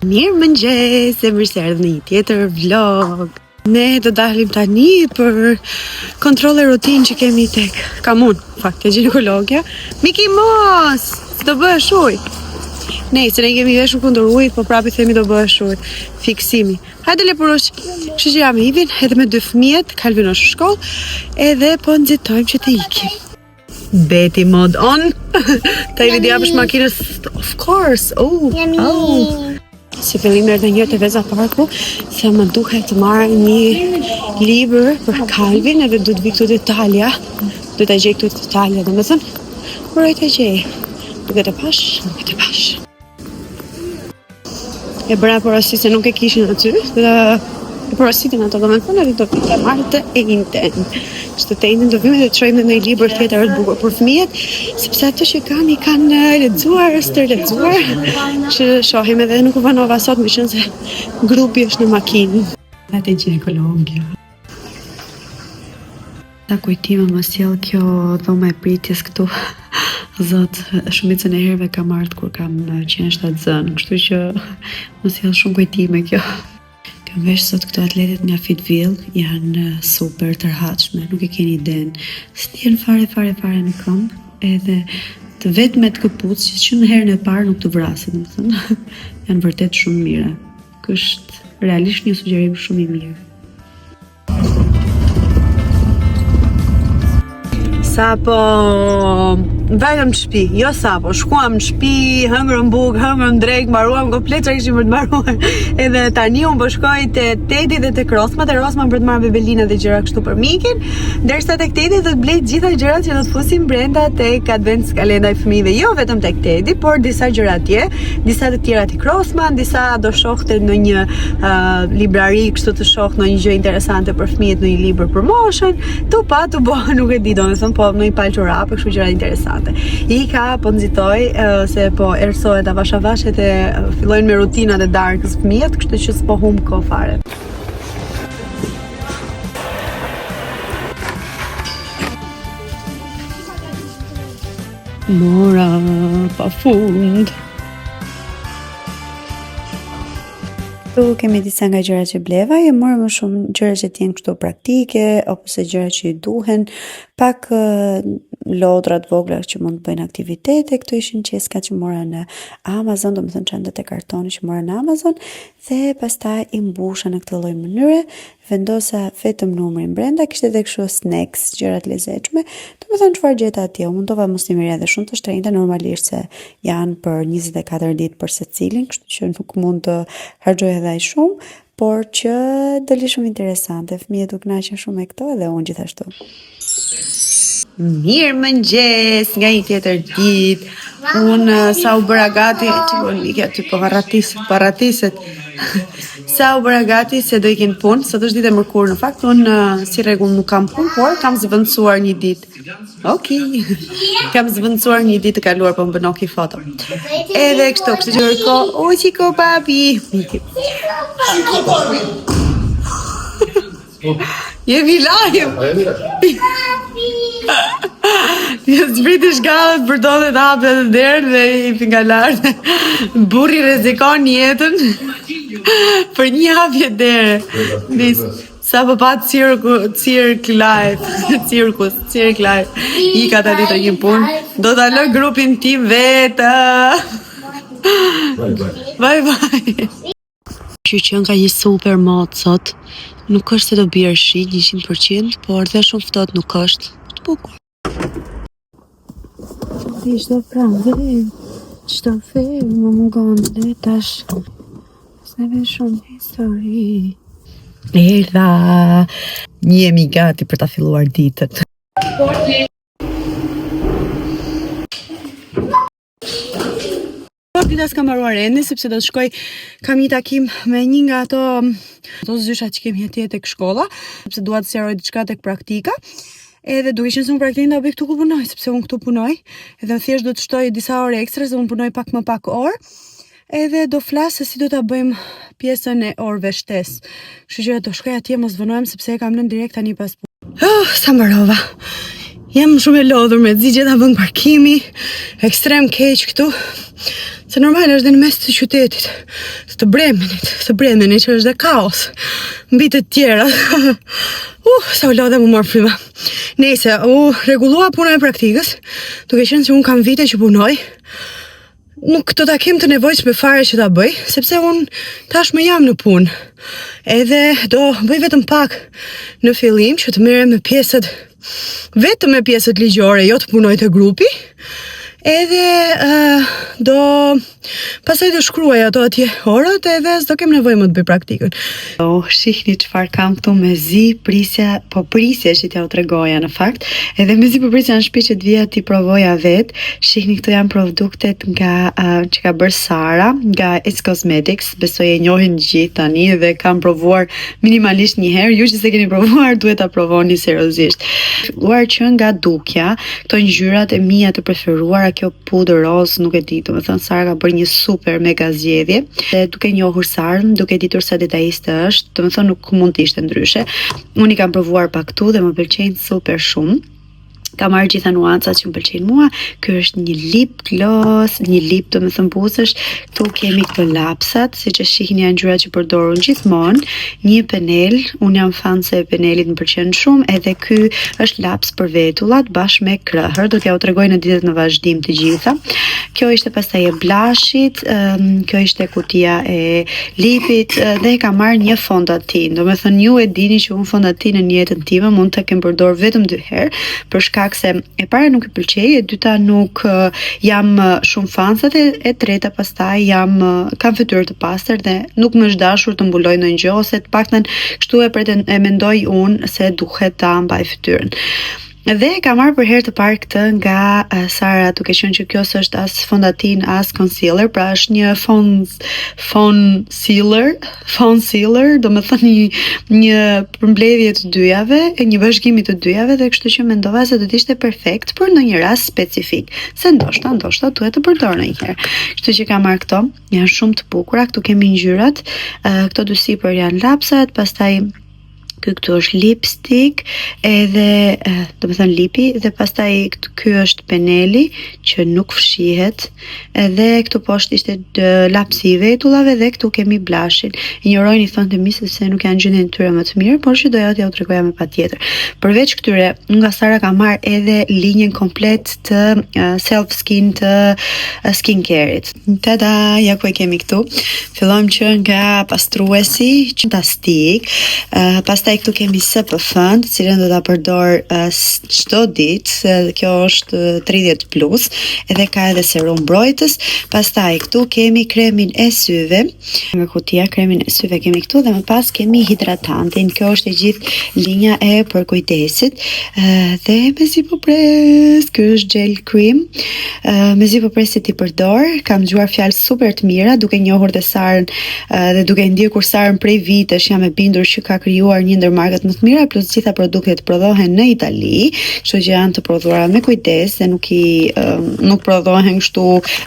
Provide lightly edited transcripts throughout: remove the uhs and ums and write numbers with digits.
Mirë mëngjes, e mirë se erdhë në një tjetër vlog. Ne do dalim tani për kontrole rutinë që kemi tek kamun, fakt, e ginekologja. Miki mos, do bëhesh ujë. Se ne kemi veshur kundër ujit, po prapi themi do bëhesh ujë. Fiksimi. Hajde le purush. Kështu që jam Ivin, edhe me 2 fëmijët, Kalvin është në shkollë, edhe po nxitojmë që të ikim. Betty mod on. Ta i vidi japësh makinës, of course. Si fillim erdhe një të veza parku, se më duhet të marrë një libër për Kalvin, edhe du të vi këtu të Italia. Du të gjej këtu të Italia, dhe me thënë, kuroj të gjej. Duke të pash. E bëra porosi se nuk e kishin aty, dhe e porositin ato, dhe me thënë, edhe do vi të marrë të ejnëten. Që të ejnëten do vime dhe të shojmë në një libër tjetër të bukur për fëmijët, sepse ato që kam i kanë lexuar, stërlexuar, që shohim edhe nuk u vanova sot, me qenë se grupi është në makinë. Atë ginekologja. Ta kujtime më sjell kjo dhoma e pritjes këtu. Zot, shumicën e herëve kam ardhur kur kam qenë shtatzën, kështu që më sjell shumë kujtime kjo. Kam vesh sot këto atletet nga Fitville, janë super tërhatshme, nuk e keni iden. S'tjen fare në këmbë, edhe të vetë me të këpucë, që në herën e parë nuk të vrasin, më thënë. Janë vërtet shumë mira. Kështë realisht një sugjerim shumë i mirë. Sapo vajëm në shtëpi, jo sapo, shkuam në shtëpi, hëngrëm bukë, hëngrëm drejk, mbaruam komplet që ishim për të mbaruar. Edhe tani unë po shkoj te Tedi dhe tek Rosma, te Rosma për të marrë bebelina dhe gjëra kështu për mikin, ndërsa tek Tedi do të blej gjitha gjërat që do të fusim brenda tek advent kalenda e fëmijëve, jo vetëm tek Tedi, por disa gjëra atje, disa të tjera tek Rosma, disa do shohte në një librari kështu të shoh në një gjë interesante për fëmijët, në një libër për moshën, tu bo, nuk e di domethënë, po në një paltura, për kështu gjëra interesante. Ika po nxitoj se po ersohet avash e fillojnë me rutinat e darkës fëmijët, kështu që s'po humb kohë fare. Mora pa fund. Këtu kemi disa nga gjëra që bleva, e morë më shumë gjëra që t'jenë kështu praktike, ose gjëra që i duhen, pak lodrat vogla që mund të bëjnë aktivitete, këto ishin qeska që mora në Amazon, do më thënë çantat e kartoni që mora në Amazon, dhe pastaj i mbusha në këtë lloj mënyre, vendosa vetëm numrin brenda, kishte edhe kështu snacks, gjërat lezetshme, do më thënë çfarë gjeta atje, u mundova mos i merrja edhe shumë të shtrenjta, normalisht se janë për 24 ditë për secilin, kështu që nuk mund të harxoj edhe aq shumë, por që doli shumë interesante, fëmijët u kënaqën shumë me këto edhe unë gjithashtu. Mirë mëngjes nga një tjetër ditë. Unë sa u bëra gati, paratiset. Sa u bëra gati se do ikin punë, sot është ditë e mërkurë. Në fakt unë si rregull nuk kam punë, por kam zvendësuar një ditë. Kam zvendësuar një ditë të kaluar, po më bën oki foto. Edhe kështu që Chico papi. Jemi live. Një zbritish galët për do dhe të hapë dhe derën dhe i pinga lartë. Burri rezikon jetën për një hapje dere. Sa për patë cirk live. I ka të ditë një punë. Do të alë grupin tim vetë. Bye. Që nga një super mod sot. Nuk është se do bjerë shi 100%, por dhe shumë fëtot nuk është. Të bukur. Qdo pranë, qdo film më mungon dhe tash. S'neve shumë histori. Erdha, jemi gati për ta filluar ditën. Dita s'kam mbaruar ende, sepse do të shkoj, kam një takim me një nga ato zysha që kemi atje tek shkolla, sepse dua të sqaroj diçka tek praktika. Edhe duke qenë se unë praktikën ta bëj këtu ku punoj, sepse unë këtu punoj, edhe thjesht do të shtoj disa orë ekstra, se unë punoj pak më pak orë. Edhe do flas se si do ta bëjmë pjesën e orëve shtesë. Kështu që do shkoj atje, mos vënohem sepse e kam lënë direkt tani pas punës. Sa mbarova. Jam shumë e lodhur me zi gjeta vend parkimi, ekstrem keq këtu. Se normal është dhe në mes të qytetit, të Bremenit që është dhe kaos, mbi të tjera. Sa u lodhe më marë fryma. Nese, u regulua puna e praktikës, duke qenë se unë kam vite që punoj, nuk do ta kem të nevojshme fare që ta bëj, sepse unë tashmë jam në punë. Edhe do bëj vetëm pak në fillim që të merrem me pjesët, vetëm me pjesët ligjore, jo të punoj te grupi. Edhe pastaj do shkruaj ato atje orët edhe s'do kem nevojë më të bëj praktikën. Shihni çfarë kam këtu me zi, prisja që t'ja u tregoja në fakt. Edhe me zi po prisja në shtëpi që të vija ti provoja vet. Shihni këtu janë produktet nga që ka bërë Sara, nga It's Cosmetics. Besoj e njohin gjithë tani dhe kam provuar minimalisht një herë. Ju që se keni provuar duhet ta provoni seriozisht. Uar që nga dukja, këto ngjyrat e mia të preferuara, kjo pudër roz, nuk e di, domethënë Sara ka bërë një super mega zgjedhje. Dhe duke njohur Sarën, duke ditur sa detajiste është, domethënë nuk mund të ishte ndryshe. Unë i kam provuar pak këtu dhe më pëlqejnë super shumë. Ka marrë gjitha nuancat që më pëlqejnë mua. Ky është një lip gloss, një lip domethënë buzësh. Këtu kemi këto lapsat, siç e shihni janë ngjyrat që përdorun gjithmonë. Një penel, unë jam fan se penelit më pëlqen shumë, edhe ky është laps për vetullat bashkë me krahër. Do t'ja u tregoj në ditët në vazhdim të gjitha. Kjo ishte pastaj e blashit, kjo ishte kutia e lipit dhe ka marrë një fondatin. Domethënë ju e dini që unë fondatin në jetën time mund ta kem përdor vetëm 2 herë, për shkak se e para nuk e pëlqej, e dyta nuk jam shumë fan, e treta pastaj kam fytyrë të pastër dhe nuk më është dashur të mbuloj ndonjë gjë, ose të paktën kështu e mendoj unë se duhet ta mbaj fytyrën. Dhe ka marrë për herë të parë këtë nga Sara, duke qenë që kjo s'është as fondatin as concealer, pra është një phone sealer, domethënë një përmbledhje të dyjave, një bashkimi të dyjave, dhe kështu që mendova se do të ishte perfekt për ndonjë rast specifik, se ndoshta duhet të përdor ndonjëherë. Kështu që kam marrë këto, janë shumë të bukura. Këtu kemi ngjyrat, këto dy sipër janë lapsat, pastaj këtu është lipstick, edhe domethënë lipi, dhe pastaj ky është peneli që nuk fshihet, edhe këtu poshtë ishte lapsi i vetullave, dhe këtu kemi blashin. Injorojni thonte mi se nuk janë gjendjen e tyre më të mirë, por që doja t'ja u tregoja me patjetër. Përveç këtyre, nga Sara ka marrë edhe linjën komplet të self skin të skincare-it. Tada, ja ku e kemi këtu. Fillojmë që nga pastruesi, fantastik, pastaj këtu kemi SPF-n, të cilën do ta përdor çdo ditë, kjo është 30+, edhe ka edhe serum mbrojtës. Pastaj këtu kemi kremin e syve, nga kutia kremin e syve kemi këtu, dhe më pas kemi hidratantin. Kjo është e gjithë linja e përkujdesit, dhe mezi po pres, ky është gel cream, mezi po pres si ti përdor. Kam dëgjuar fjalë super të mira, duke njohur dhe Sarën dhe duke ndjekur Sarën prej vitesh, jam e bindur që ka krijuar një ndër markat më të mira, plus gjitha produktet prodhohen në Itali, kështu që janë të prodhuara me kujdes dhe nuk prodhohen kështu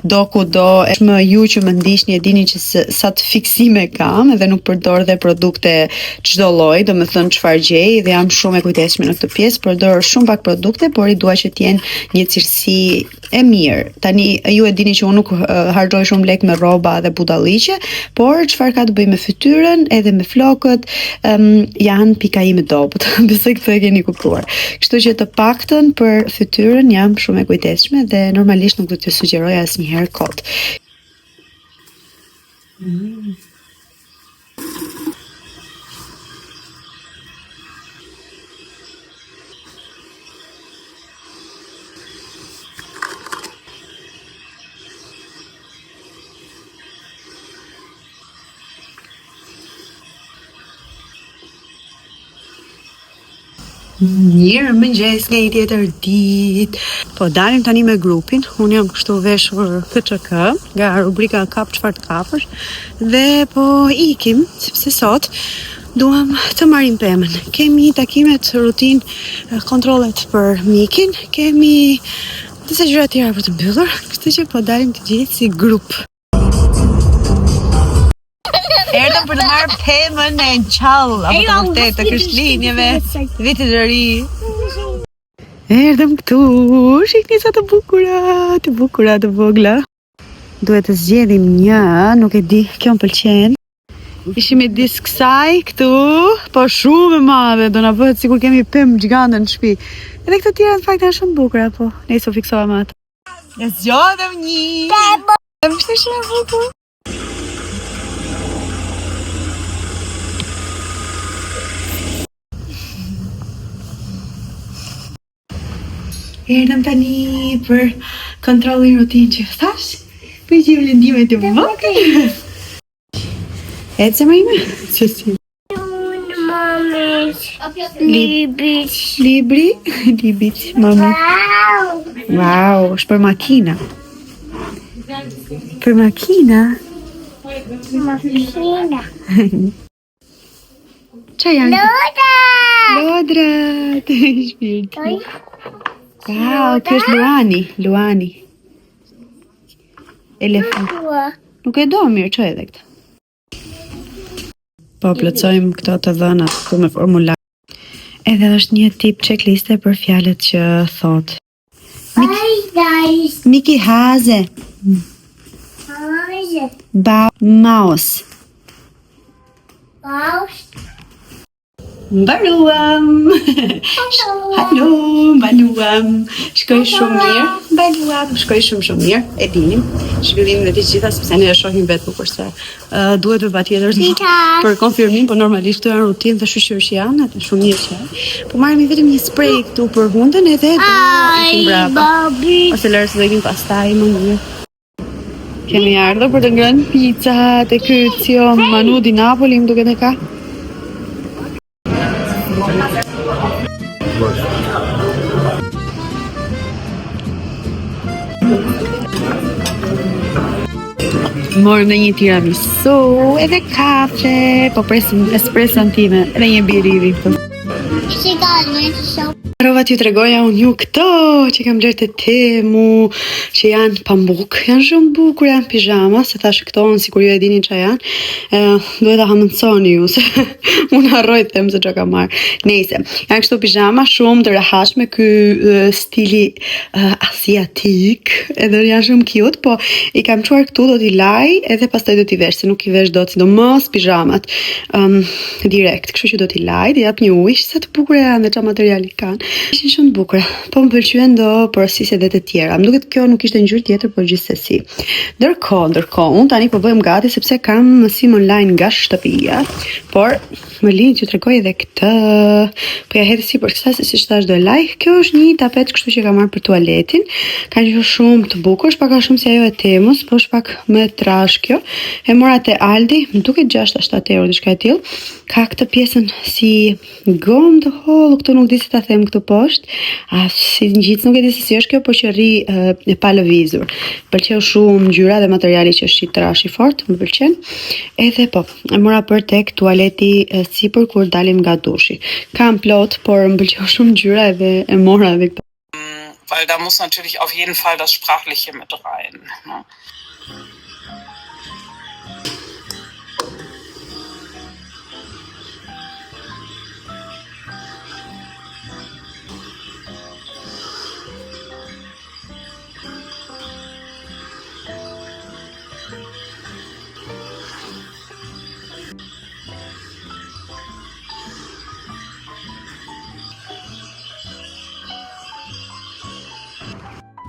do kudo. Më ju që më ndiqni e dini që sa të fiksime kam, edhe nuk përdor dhe produkte çdo lloj, domethënë çfarë gjej, dhe jam shumë e kujdesshme në këtë pjesë. Përdor shumë pak produkte, por i dua që të jenë një cilësi e mirë. Tani ju e dini që unë nuk harxoj shumë lek me rroba dhe budalliqe, por çfarë ka të bëjë me fytyrën edhe me flokët, janë pika ime dobët. Besoj këtë e keni kuptuar. Kështu që të paktën për fytyrën jam shumë e kujdesshme dhe normalisht nuk do t'ju sugjeroj asnjëherë kot. Mirë mëngjes nga një tjetër ditë. Po dalim tani me grupin. Unë jam kështu veshur FÇK nga rubrika Kap çfarë të kapësh, dhe po ikim sepse sot duam të marrim pemën. Kemi takimet, rutinë, kontrollet për mikin, kemi disa gjëra tjera për të mbyllur, kështu që po dalim të gjithë si grup. Erdhëm për të marrë pemën e nçall, apo të vërtet të Krishtlindjeve, vitit të ri. Erdhëm këtu, shihni sa të bukura, të vogla. duhet të zgjedhim një, nuk e di, kjo më pëlqen. Ishim me disë kësaj këtu, po shumë e madhe, do na bëhet sikur kemi pemë gjigande në shtëpi. Edhe këto tjera në fakt janë shumë bukura, po ne so fiksohem atë. Ne zgjodhem një. Është shumë e bukur. Erdhëm tani për kontrollin rutin që thash, për i gjimë lëndimet e vogël. E të zemër ime? Që si? Libri? Libit, mami. Wow, është për makina. Për makina? Makina. Qa janë? Lodra! Të shpirti. Wow, kjo është Luani. Elefant. Nuk e do mirë, që edhe këta? Po, plotësojmë këto të dhëna këtu me formular. Edhe është një tip checkliste për fjalët që thot. Miki haze. Mouse. Mbaruam! Hallo, mbaruam! Shkoj shumë mirë. Mbaruam! Shkoj shumë mirë, e dinim. Zhvillimin e të gjitha, sepse ne e shohim vetë kurse duhet të patjetër për konfirmim, po normalisht këto janë rutinë dhe shoqëri që janë, atë shumë mirë që. Po marrim vetëm një spray këtu për hundën edhe do ikim brapa. Ose lërës do ikim pastaj më mirë. Kemi ardhur për të ngrënë pizza te ky Zio Manu di Napoli, më duket e ka. Morëm në një tiramisu, edhe kafe, po presim espreson time, edhe një biriri këtu. Prova t'ju tregoja unë ju këto që kam gjerë të Temu, që janë pambuk, janë shumë bukur, janë pijama, se thash këto unë sikur ju e dini që janë, duhet ta hamënsoni ju, se unë harroj të them se që kam marrë. Nejse, janë kështu pijama shumë të rehatshme, ky stili asiatik, edhe janë shumë cute, po i kam çuar këtu, do t'i laj, edhe pastaj do t'i vesh, se nuk i vesh dot, sidomos pijamat direkt, kështu që do t'i laj, t'i jap një ujë, sa të bukur janë dhe çfarë materiali kanë. Ishin shumë të bukura, po më pëlqyen do porosis edhe të tjera. Më duket kjo nuk ishte ngjyrë tjetër, por gjithsesi. Ndërkohë, unë tani po bëjmë gati sepse kam mësim online nga shtëpia, por më lini t'ju tregoj edhe këtë. Po ja hedh sipër kësaj se siç thash do e laj. Kjo është një tapet kështu që kam marrë për tualetin. Ka një shumë të bukur, është pak a shumë si ajo e Temus, po është pak më trash kjo. E mora te Aldi, më duket 6-7 euro diçka e tillë. Ka këtë pjesën si gomë të hollë, këtu nuk di si ta them këtu poshtë. Si ngjitës nuk e di si është kjo, po që rri e pa lëvizur. Pëlqeu shumë ngjyra dhe materiali që është i trash i fort, më pëlqen. Edhe po, e mora për tek tualeti sipër kur dalim nga dushi. Kam plot, por më pëlqeu shumë ngjyra edhe e mora edhe këto. Weil da muss natürlich auf jeden Fall das Sprachliche mit rein. Ne?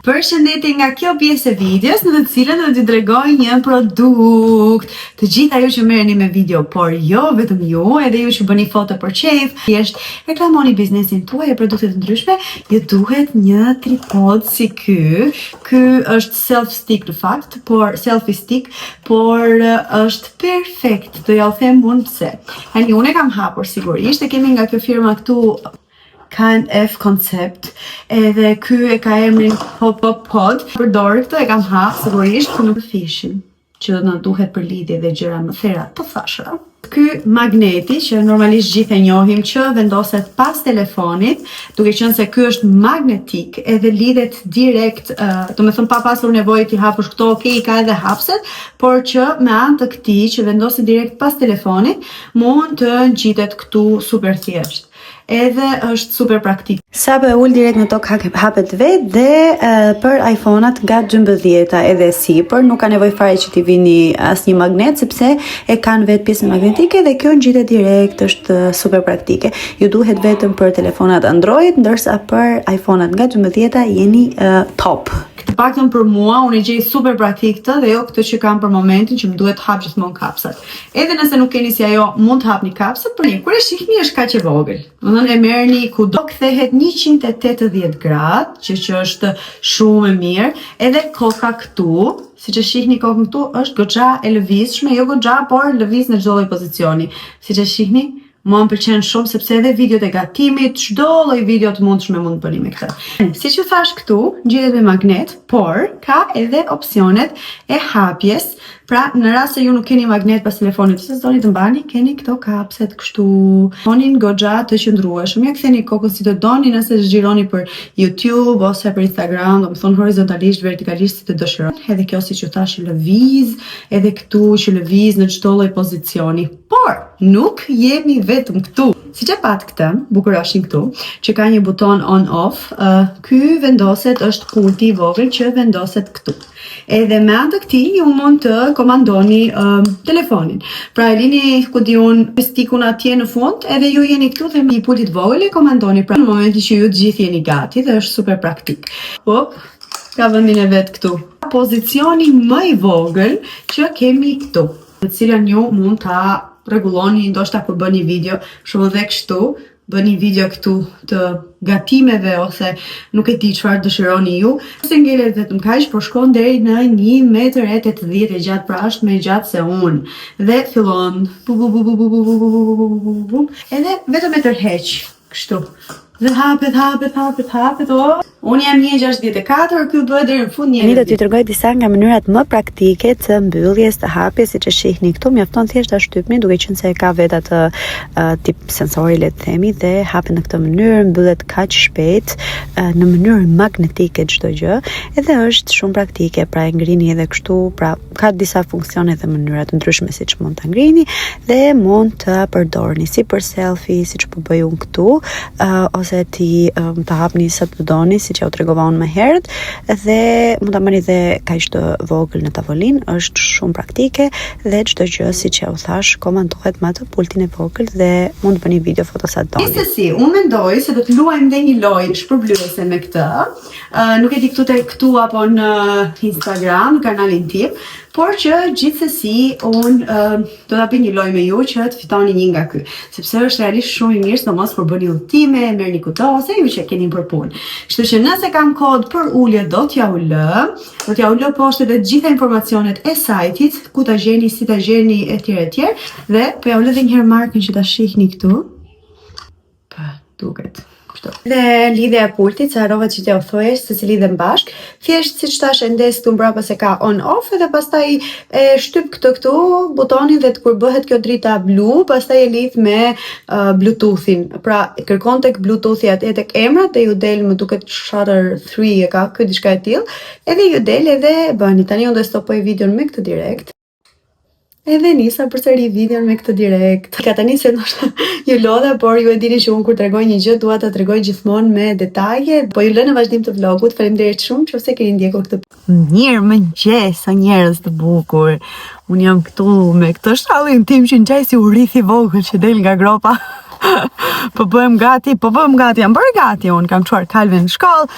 Përshëndetje nga kjo pjesë e videos në të cilën do t'ju tregoj një produkt. Të gjitha ju që merreni me video, por jo vetëm ju, edhe ju që bëni foto për qejf, thjesht reklamoni biznesin tuaj e produkte të ndryshme, ju duhet një tripod si ky. Ky është self-stick në fakt, por selfie stick, por është perfekt. Do ja u them unë pse. Tani unë e kam hapur sigurisht, e kemi nga kjo firma këtu KNF Concept, edhe ky e ka emrin Pod. Përdor këtë, e kam hapë sigurisht për nuk fishin, që do të na duhet për lidhje dhe gjëra më thera të thashëra. Ky magneti që normalisht gjithë e njohim që vendoset pas telefonit, duke qenë se ky është magnetik edhe lidhet direkt, do të thënë pa pasur nevojë t'i hapësh këto, okay, ka edhe hapset, por që me anë të këtij që vendoset direkt pas telefonit, mund të ngjitet këtu super thjesht. edhe është super praktik. Sa e ul direkt në tokë hapet vetë dhe për iPhone-at nga 12 edhe sipër nuk ka nevojë fare që t'i vini asnjë magnet sepse e kanë vetë pjesën magnetike dhe kjo ngjitet direkt, është super praktike. Ju duhet vetëm për telefonat Android, ndërsa për iPhone-at nga 12 jeni top. Të paktën për mua, unë e gjej super praktik këtë dhe jo këtë që kam për momentin që më duhet hap gjithmonë kapsat. Edhe nëse nuk keni si ajo, mund të hapni kapsat, por kur e shihni është kaq e vogël. Domethënë e merrni kudo kthehet 180 gradë, që është shumë e mirë, edhe koka këtu, siç e shihni kokën këtu, është goxha e lëvizshme, jo goxha, por lëviz në çdo lloj pozicioni. Siç e shihni, mua më pëlqen shumë sepse edhe videot e gatimit, çdo lloj video të mundshme mund të bëni me këtë. Siç ju thash këtu, ngjitet me magnet, por ka edhe opsionet e hapjes. Pra, në rast se ju nuk keni magnet pas telefonit, se doni të mbani, keni këto kapset kështu. Fonin goxha të qëndrueshëm. Ja ktheni kokën si të doni, nëse zgjironi për YouTube ose për Instagram, domethënë horizontalisht, vertikalisht si të dëshironi. Edhe kjo siç ju thash lëviz, edhe këtu që lëviz në çdo lloj pozicioni. Por nuk jemi vetëm këtu. Siç e pat këtë, bukuroshin këtu, që ka një buton on off, ky vendoset është pulti i vogël që vendoset këtu. Edhe me anë të këtij ju mund të komandoni telefonin. Pra e lini ku di unë stikun atje në fund, edhe ju jeni këtu dhe me një pultit vogël e komandoni. Pra në momentin që ju të gjithë jeni gati dhe është super praktik. Hop, ka vendin e vet këtu. Pozicioni më i vogël që kemi këtu, të cilën ju mund ta rregulloni, ndoshta kur bëni video, shumë dhe kështu, bëni video këtu të gatimeve ose nuk e di çfarë dëshironi ju. Se ngelet vetëm kaq, por shkon deri në 1,80 metër e gjatë, pra është më gjatë se unë. Dhe fillon edhe vetëm e tërheq kështu. Dhe hapet, Unë jam 1,64, ky bëhet deri në fund 1,80. Tani do t'ju tregoj disa nga mënyrat më praktike të mbylljes të hapjes, siç e shihni këtu, mjafton thjesht ta shtypni, duke qenë se ka vetë atë tip sensori, le të themi, dhe hapet në këtë mënyrë, mbyllet kaq shpejt në mënyrë magnetike çdo gjë, edhe është shumë praktike, pra e ngrini edhe kështu, pra ka disa funksione dhe mënyra të ndryshme siç mund ta ngrini dhe mund të përdorni si për selfie, siç po bëj unë këtu, ose ta hapni sa të doni, siç u tregova unë më herët, dhe mund ta bëni dhe kaq të vogël në tavolinë, është shumë praktike dhe çdo gjë siç u thash komandohet me atë pultin e vogël dhe mund të bëni video foto sa doni. Gjithsesi, unë mendoj se do të luajmë dhe një lojë shpërblyese me këtë. Nuk e di këtu apo në Instagram, në kanalin tim, por që gjithsesi unë do ta bëj një lojë me ju që të fitoni një nga ky, sepse është realisht shumë i mirë, sidomos për bëni udhëtime, merrni kudo ose ju që keni për punë. Kështu që nëse kam kod për ulje do t'ja u lë poshtë edhe gjitha informacionet e sajtit, ku ta gjeni, si ta gjeni etj. Dhe po ja u lë edhe një herë markën që ta shihni këtu. Pa, duket. Dhe lidhja e pultit, se harrova që t'ja u thojesh se si lidhen bashk. Thjesht siç tash e ndes këtu mbrapa se ka on off edhe pastaj e shtyp këtu butonin dhe kur bëhet kjo drita blu, pastaj e lidh me Bluetoothin. Pra kërkon tek Bluetoothi atë tek emrat dhe ju del, më duket Shutter 3 e ka kë diçka e tillë, edhe ju del edhe bëni. Tani unë do stopoj videon me këtë direkt. Edhe nisa përsëri videon me këtë direkt. Ka tani se ndoshta ju lodha, por ju e dini që unë kur tregoj një gjë dua ta tregoj gjithmonë me detaje. Po ju lë në vazhdim të vlogut. Faleminderit shumë nëse keni ndjekur këtë. Mirëmëngjes, sa njerëz të bukur. Unë jam këtu me këtë shtallin tim që ngjaj si urrith i vogël që del nga gropa. Po bëhem gati, jam bërë gati, unë kam çuar Kalvin në shkollë,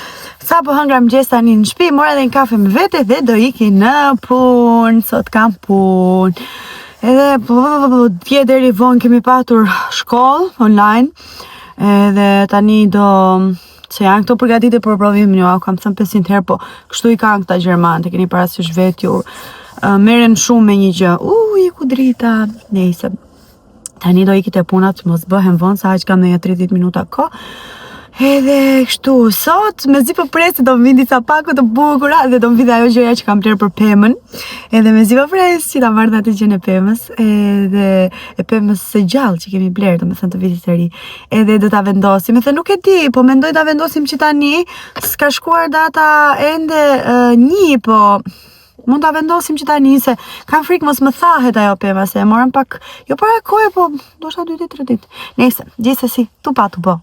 sa po hëngra mëngjes tani në shtëpi, mora edhe një kafe me vete dhe do iki në punë, sot kam punë. Edhe dje deri vonë kemi patur shkollë online, edhe tani se janë këto përgatitje për provimin, jo, kam thënë 500 herë, po kështu i kanë këta gjermanë, të keni parasysh vetë ju, merren shumë me një gjë, iku drita, nejse. Tani do ikit e punat, mos bëhem vonë, sa aq kam në 30 minuta ko. Edhe kështu, sot, me zi për presi do më vindi ca pako të bukura dhe do më vindi ajo gjëja që kam tërë për pemën. Edhe me zi për presi që ta marrë atë gjën e pemës, edhe e pemës së gjallë që kemi blerë, do me thënë të vitit të ri. Edhe do ta vendosim, edhe nuk e di, po mendoj ta vendosim që tani, s'ka shkuar data ende 1, po mund ta vendosim që tani se kam frikë mos më thahet ajo pema se e morëm pak jo para kohë, po ndoshta 2 ditë 3 ditë. Nëse, gjithsesi, tu po.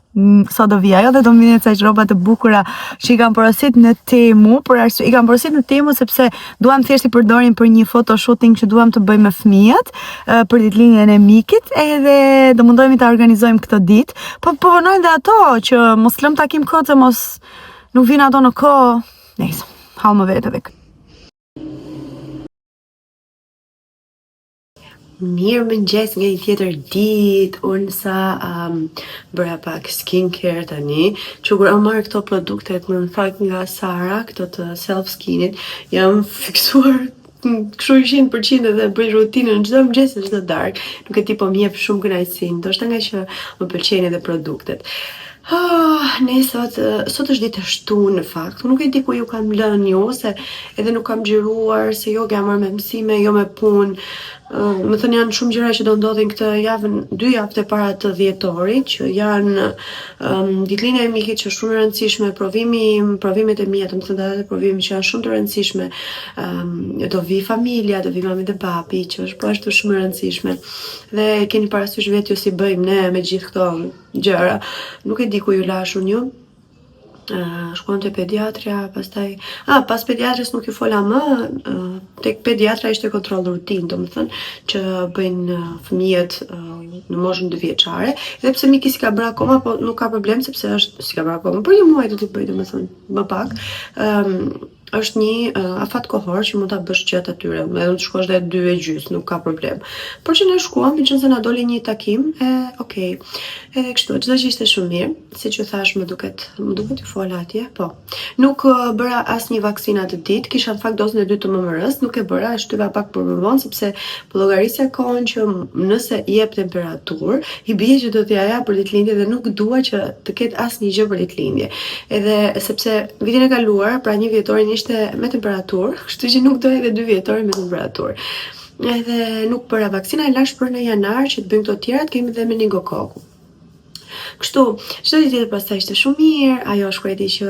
Sot do vi ajo dhe do më vinë ca rroba të bukura që i kam porosit në Temu, i kam porosit në Temu sepse duam thjesht i përdorim për një photoshooting që duam të bëjmë me fëmijët për ditëlindjen e mikit, edhe do mundohemi ta organizojmë këtë ditë. Po vonojnë dhe ato që mos lëm takim kot se mos nuk vinë ato në kohë. Nëse, hau më vetë edhe. Mirë mëngjes nga një tjetër ditë, unë sa bëra pak skincare tani, që kur marrë këto produktet më në fakt nga Sara, këto të self-skinit, jam fiksuar kështu 100% edhe bëj rutinën çdo mëngjes e çdo darkë, nuk e di po më jep shumë kënaqësi, ndoshta nga që më pëlqejnë edhe produktet. Ne sot është ditë e shtunë në fakt, nuk e di ku ju kam lënë ju, se edhe nuk kam xhiruar, se jo kam marrë me mësime, jo me punë. Më thënë janë shumë gjëra që do ndodhin këtë javën, 2 javë e para të dhjetorit, që janë ditëlindja e mikit që është shumë e rëndësishme, provimet e mia, të më thënë edhe provime që janë shumë të rëndësishme, do vi familja, do vi mami dhe papi, që është po ashtu shumë e rëndësishme. Dhe keni parasysh vetë ju si bëjmë ne me gjithë këto gjëra. Nuk e di ku ju lashun ju. Shkon te pediatria, pastaj pas pediatris nuk ju fola më, tek pediatra ishte kontroll rutinë, domethënë që bëjnë fëmijët në moshën 2 vjeçare, edhe pse miki si ka bërë akoma, po nuk ka problem sepse është si ka bërë akoma, por 1 muaj do t'i bëj domethënë më pak. Është një afat kohor që mund ta bësh gjatë atyre, edhe të shkosh deri 2 e gjys, nuk ka problem. Por që ne shkuam, meqense na doli një takim, okay. Edhe kështu, çdo gjë ishte shumë mirë, siç ju thash, më duket ju fola atje, po. Nuk bëra asnjë vaksinë atë ditë, kisha në fakt dozën e 2 të MMR-s, nuk e bëra, e shtyva pak për më vonë sepse po llogarisja kohën që nëse jep temperaturë, i bie që do t'ja jap për ditëlindje dhe nuk dua që të ketë asnjë gjë për ditëlindje. Edhe sepse vitin e kaluar, pra 1 vjetorin ishte me temperaturë, kështu që nuk doja edhe 2 vjetorin me temperaturë. Edhe nuk bëra vaksina, e lash për në janar që të bëjmë këto tjerat, kemi dhe meningokoku. Kështu, çdo ditë tjetër pastaj ishte shumë mirë, ajo shkreti që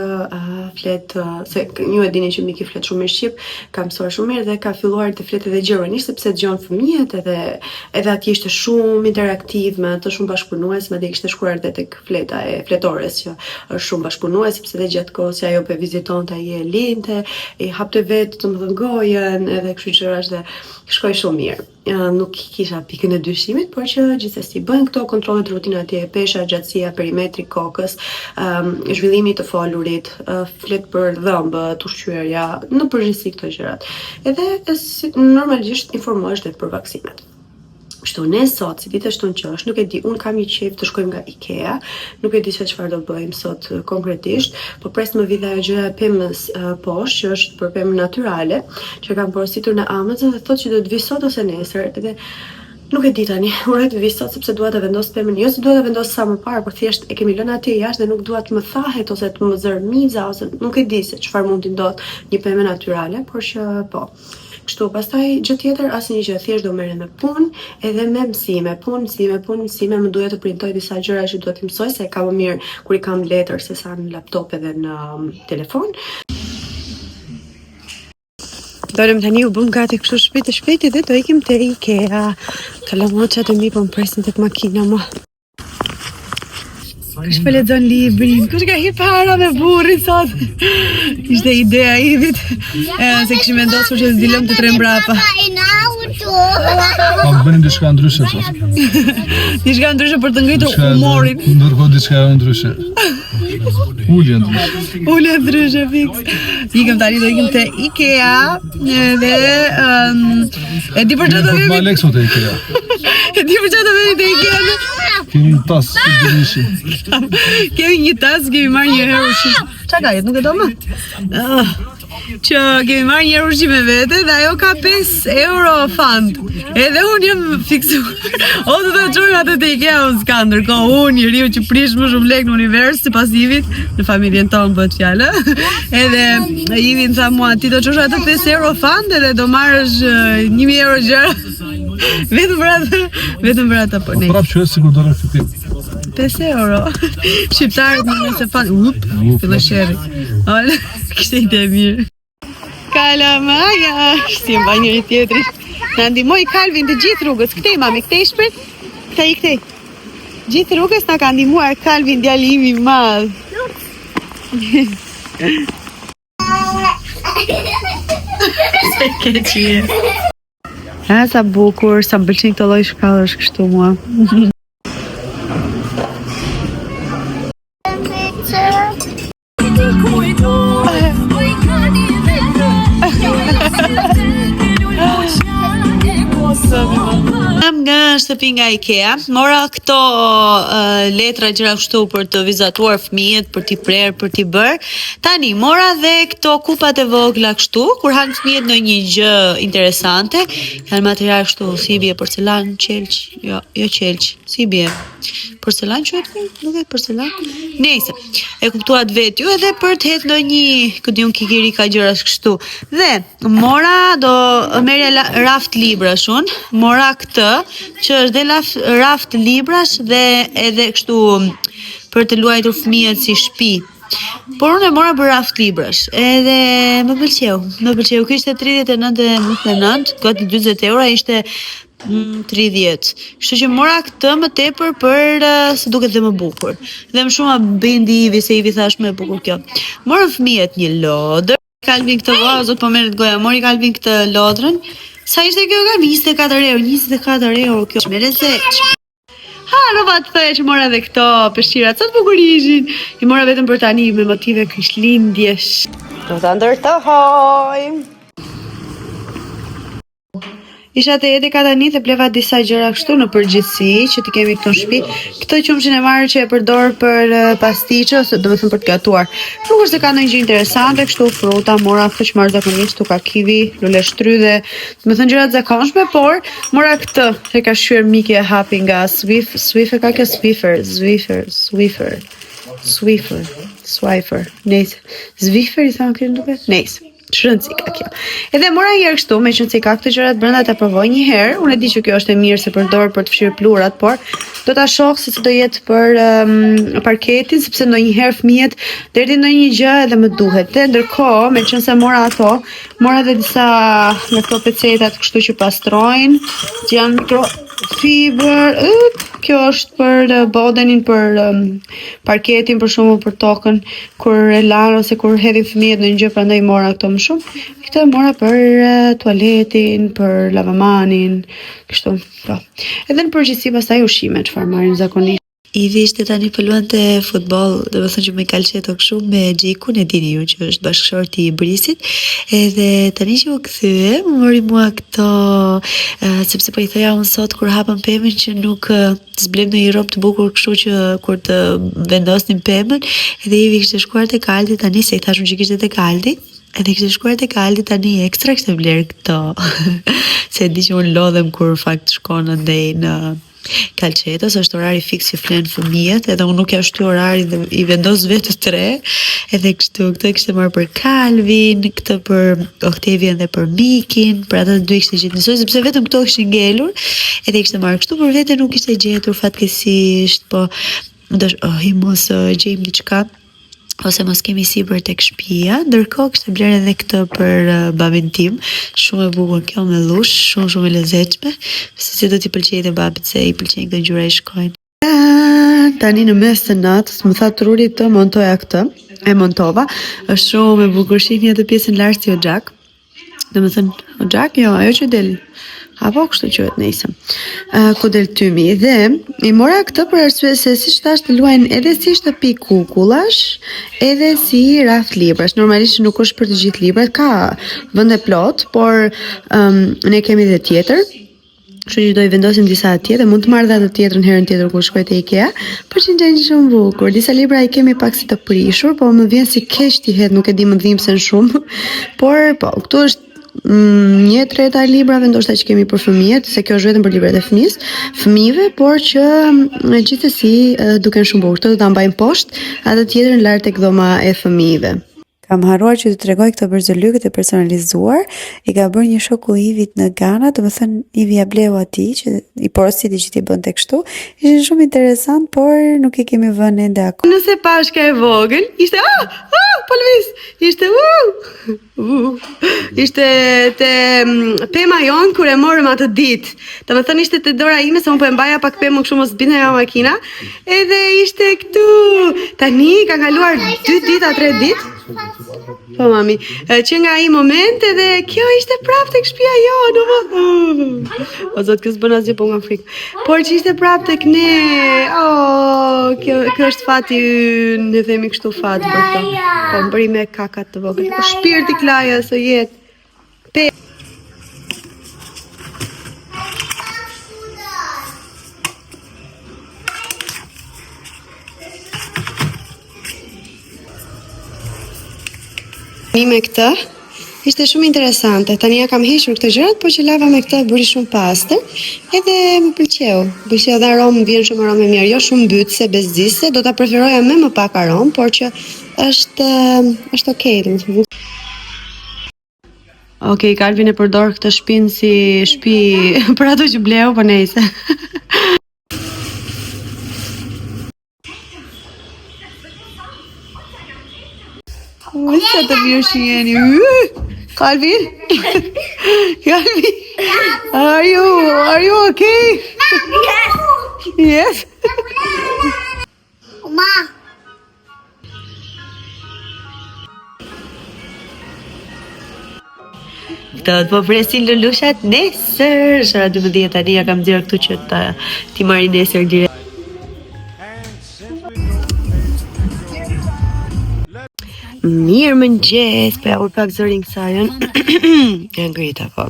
flet, se ju e dini që Miki flet shumë mirë shqip, ka mësuar shumë mirë dhe ka filluar të fletë edhe gjermanisht sepse dëgjon fëmijët, edhe atje ishte shumë interaktiv me të shumë bashkëpunues, madje kishte shkuar edhe tek fleta e fletores që është shumë bashkëpunues, sepse edhe gjatë kohës që ajo po vizitonte ai e linte, i hapte vetë domethënë gojën, edhe kështu gjërash dhe shkoi shumë mirë. Nuk kisha pikën e dyshimit, por që gjithsesi bëjnë këto kontrollet rutina atje, pesha, gjatësia, perimetri kokës, zhvillimi të folurit, flet për dhëmbët, ushqyerja, në përgjithësi këto gjërat. Edhe normalisht informohesh edhe për vaksinat. Kështu, ne sot, si ditë e shtunë që është, nuk e di, unë kam një qejf të shkojmë nga IKEA, nuk e di se çfarë do bëjmë sot konkretisht, po pres më vjen ajo gjëja e pemës poshtë, që është për pemë natyrale, që kam porositur në Amazon dhe thotë që do të vi sot ose nesër, edhe nuk e di tani, uroj të vi sot sepse dua ta vendos pemën, jo se dua ta vendos sa më parë, por thjesht e kemi lënë atje jashtë dhe nuk dua të më thahet ose të më zërmiza ose nuk e di se çfarë mund të ndodh një pemë natyrale, por që po. Kështu, pastaj gjë tjetër, asnjë gjë, thjesht do merrem me punë, edhe me mësime, mësime, më duhet të printoj disa gjëra që duhet të mësoj, se ka më mirë kur i kam letër se sa në laptop edhe në telefon. Dolem tani, u bëm gati kështu shpejt dhe do ikim te IKEA. Kalamoçat e mi po më presin tek makina më. Kush po lexon librin? Kush ka hip para me burrin sot? Ishte ideja e Ivit. Se kishim vendosur që të dilëm të tre mbrapa. Po bënim diçka ndryshe sot. Diçka ndryshe për të ngritur humorin. Ndërkohë diçka ndryshe. Ulje ndryshe fix. Ikëm tani, do ikim te IKEA dhe e di për çfarë do vemi. Alekso te IKEA. E di për çfarë do vemi te IKEA. Kemi një tas, kemi një tas, kemi marrë një herë ushqim. Çfarë ka jetë, nuk e do më? Që kemi marrë një herë ushqim me vete dhe ajo ka 5 euro fund. Edhe unë jam fiksuar. O të të qojnë atë të IKEA unë s'ka, ndërkohë unë njeriu që prish më shumë lek në univers si pas Ivit, në familjen tonë bëhet fjallë. Edhe Ivi në tha mua, ti do qosh atë 5 euro fund edhe do marrësh 1000 euro gjëra. Vetëm për atë po ne. Prap që sikur do rrefitim. 5 euro. Shqiptarët më nëse fan, fillë sherri. Kishte ide mirë. Kalamaja, si mba njëri tjetri. Na ndihmoi Kalvin të gjithë rrugës. Këtej mami, këtej shpirt. Këtej. Gjithë rrugës na ka ndihmuar Kalvin, djali im I madh. Se keqje. Sa bukur, sa më pëlqen këto lloj shkallësh kështu mua. Nga shtëpi nga IKEA, mora këto letra gjëra kështu për të vizatuar fëmijët, për t'i prerë, për t'i bërë. Tani mora dhe këto kupat e vogla kështu, kur hanë fëmijët në një gjë interesante, janë material kështu, si bie porcelan, qelq, jo qelq, si bie. Porcelan quhet? Nuk e porcelan. Nëse, e kuptuat vetë ju edhe për të hedhur ndonjë, ku diun kikirika gjërash kështu. Dhe mora do merja raft librash unë, mora këtë që është dhe raft librash dhe edhe kështu për të luajtur fëmijët si shtëpi. Por unë e mora për raft librash, edhe më pëlqeu, kishte 39.99, gati 40 euro, ishte 30. Kështu që mora këtë më tepër për se duket dhe më bukur. Dhe më shumë bindi Ivi, se Ivi thash më e bukur kjo. Morën fëmijët një lodër, Kalvin këtë zot po merret goja, mori Kalvin këtë lodrën. Sa ishte kjo Kalvin? 24 euro, kjo është me rezeq. Ha, rova të thëj që mora dhe këto peshqirat, sa të bukur ishin. I mora vetëm për tani me motive krishtlindjesh. Do të ndërtohoj. Isha te jeti ka tani dhe bleva disa gjëra kështu në përgjithësi që t'i kemi këtu në shtëpi. Këtë qumshin e marrë që e përdor për pastiqe ose do të thënë për të gatuar. Nuk është se ka ndonjë gjë interesante, kështu fruta, mora këtë që marrë zakonisht, tu ka kiwi, lule shtrydhe, do të thënë gjëra të zakonshme, por mora këtë që ka shqyer Miki e hapi nga Swiffer, ka kjo Swiffer, nejse. Zwiffer I thamë kjo duket? Nejse. Shërëndësi ka kjo. Edhe mora një herë kështu, me qënë se ka këtë gjërat brenda ta provoj një herë. Unë e di që kjo është e mirë se përdor për të fshirë plurat, por do ta shoh se si do jetë për parketin, sepse ndonjëherë fëmijët deri ndonjë gjë edhe më duhet. Dhe ndërkohë, me qënë se mora ato, mora edhe disa nga këto pecetat kështu që pastrojnë, që janë mikrofiber. Kjo është për bodenin, për parketin, për shumë për tokën, kur e lanë ose kur hedhin fëmijët në një gjë, prandaj mora këto më shumë. Këtë mora për tualetin, për lavamanin, kështu, po. Edhe në përgjithësi pastaj ushqime çfarë marrin zakonisht. Ivi ishte tani pëlluante futboll, dhe më thënë që me kalqeto këshu me Gjikun, e dini ju që është bashkëshorti I Brisit, edhe tani që u këthyë, më mori mua këto, sepse po I thoja unë sot kur hapën pemën që nuk të zblem në një rob të bukur kështu që kur të vendosnim pemën, edhe Ivi kishte shkuar te Aldi tani, se I thashun që kishte te Aldi, edhe kishte shkuar te Aldi tani ekstra kishte vlerë këto, se di që unë lodhem kur fakt shkon ndej në Kalqetos, është orari fiks që flenë fëmijët, edhe unë nuk ja shty orari dhe I vendos vetë 3, edhe kështu, këtë kishte marrë për Kalvin, këtë për Octavian dhe për Mikin, për ata të dy kishte gjithë njësoj, sepse vetëm këto kishte ngelur, edhe kishte marrë kështu, për vete nuk kishte gjetur fatkesisht, po mos gjejmë diçka, ose mos kemi sipër tek shtëpia, ndërkohë kishte bler edhe këtë për babin tim, shumë e bukur kjo me lush, shumë e lezetshme, se do t'i pëlqejë te babit se I pëlqejnë këto gjëra I shkojnë. Tani në mes të natës më tha Truri të montoja këtë, e montova, është shumë e bukur, shihni atë pjesën lart si oxhak. Domethënë oxhak, jo, ajo që del apo kështu quhet nejse. Ku del tymi dhe I mora këtë për arsye se siç thash të luajnë edhe si shtëpi kukullash, edhe si raft librash. Normalisht nuk është për të gjithë librat, ka vende plot, por ne kemi edhe tjetër. Kështu që do I vendosim disa atje dhe mund të marrë dhe atë tjetrën herën tjetër kur shkoj te IKEA, por që ngjajnë shumë bukur. Disa libra I kemi pak si të prishur, po më vjen si keq t'i hedh, nuk e di më dhimbsen shumë. Por po, këtu është 1/3 e librave ndoshta që kemi për fëmijët, se kjo është vetëm për librat e fëmijëve, por që gjithsesi duken shumë bukur. Këto do ta mbajmë poshtë, atë tjetrën lart tek dhoma e fëmijëve. Kam harruar që të tregoj këto berzolykët e personalizuar. I ka bërë një shoku Ivit në Ghana, domethënë Ivi ja bleu atij që i porositi që t'i bënte kështu. Ishin shumë interesant, por nuk i kemi vënë ende akoma. Nëse pashka e vogël, ishte po lëviz, ishte ishte te pema jon kur e morëm atë ditë. Domethënë ishte te dora ime se unë po e mbaja pak pemë kështu mos binte nga makina. Edhe ishte këtu. Tani ka kaluar 2 ditë, 3 ditë. Po mami, që nga ai moment edhe kjo ishte prapë tek shtëpia jonë. O zot, kjo s'bën asgjë po nga frikë. Por që ishte prapë tek ne. Kjo është fati ynë, ne themi kështu fat për këto. Po më bëri me kakat të vogël. Po shpirti Klaja së jetë. Me këtë ishte shumë interesante. Tani ja kam hequr këto gjërat, por që lava me këtë bëri shumë pastër. Edhe më pëlqeu. Bëjë edhe aromë, vjen shumë aromë e mirë, jo shumë mbytëse, bezdise. Do ta preferoja më pak aromë, por që është okay, domethënë. Okej, Kalvin e përdor këtë shtëpinë si shtëpi për ato që bleu, po nejse. Sa të mirë që jeni. Kalvin? Kalvin? Are you okay? Yes. Ma. Këto të po presin Lulushat nesër. Shara 12 tani ja kam dhirë këtu që ti marri nesër direkt. Mirë mëngjes, po ja ul pak zërin kësajën. Ja ngrita po.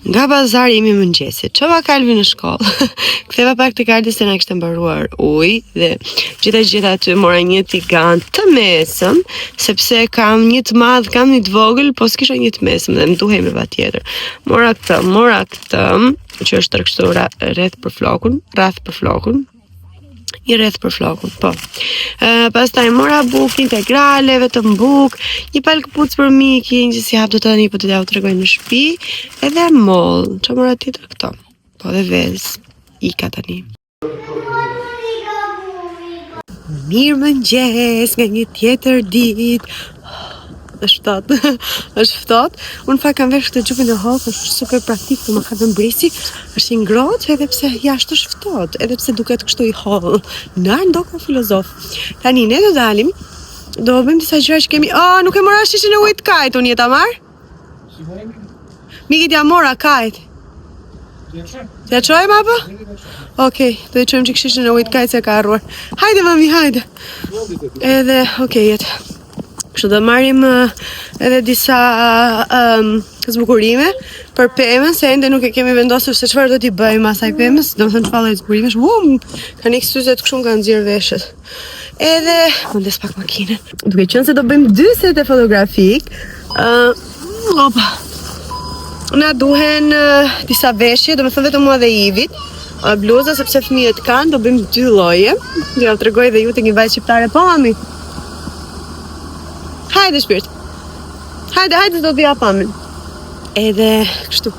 Nga bazari jemi mëngjesit. Çova Kalvin në shkollë. Ktheva pak te Kaldi se na kishte mbaruar ujë dhe gjithë aty mora një tigan të mesëm, sepse kam një të madh, kam një të vogël, po s'kisha një të mesëm dhe më duhej me patjetër. Mora këtë, që është tërkështu rreth për flokun. I rreth për flokun, po. Pastaj mora buk integrale, vetëm buk, një palë këpucë për Mikin, që si hap do tani, po të ja u tregoj në shtëpi, edhe moll, që mora tjetër këto, po dhe vezë, i ka tani. Mirë mëngjes nga një tjetër ditë. Është ftohtë. Unë fakt kam vesh këtë xhupin e hollë, është super praktik për më ka vënë brisi. Është i ngrohtë edhe pse jashtë është ftohtë, edhe pse duket kështu i hollë. Nar ndoka filozof. Tani ne do dalim. Do bëjmë disa gjëra që kemi. Nuk e mora shishin e ujit kajt, unë jeta marr? Mikit ja mora kajt. Ja çojmë apo? Okej, do të çojmë çik shishin e ujit kajt se ka harruar. Hajde mami, hajde. Edhe, jetë. Kështu do marrim edhe disa zbukurime për pemën, se ende nuk e kemi vendosur se çfarë do t'i bëjmë asaj pemës, domethënë çfarë zburimesh. Kanë syzet kështu nga nxjerr veshët. Edhe mundes pak makinën. Duke qenë se do bëjmë 2 sete fotografik, na duhen disa veshje, domethënë vetëm mua dhe Ivit. Bluza sepse fëmijët kanë, do bëjmë 2 lloje. Do ja tregoj dhe ju te një vajzë shqiptare, po mami. Hajde shpirt. Hajde do t'ja pamin. Edhe kështu.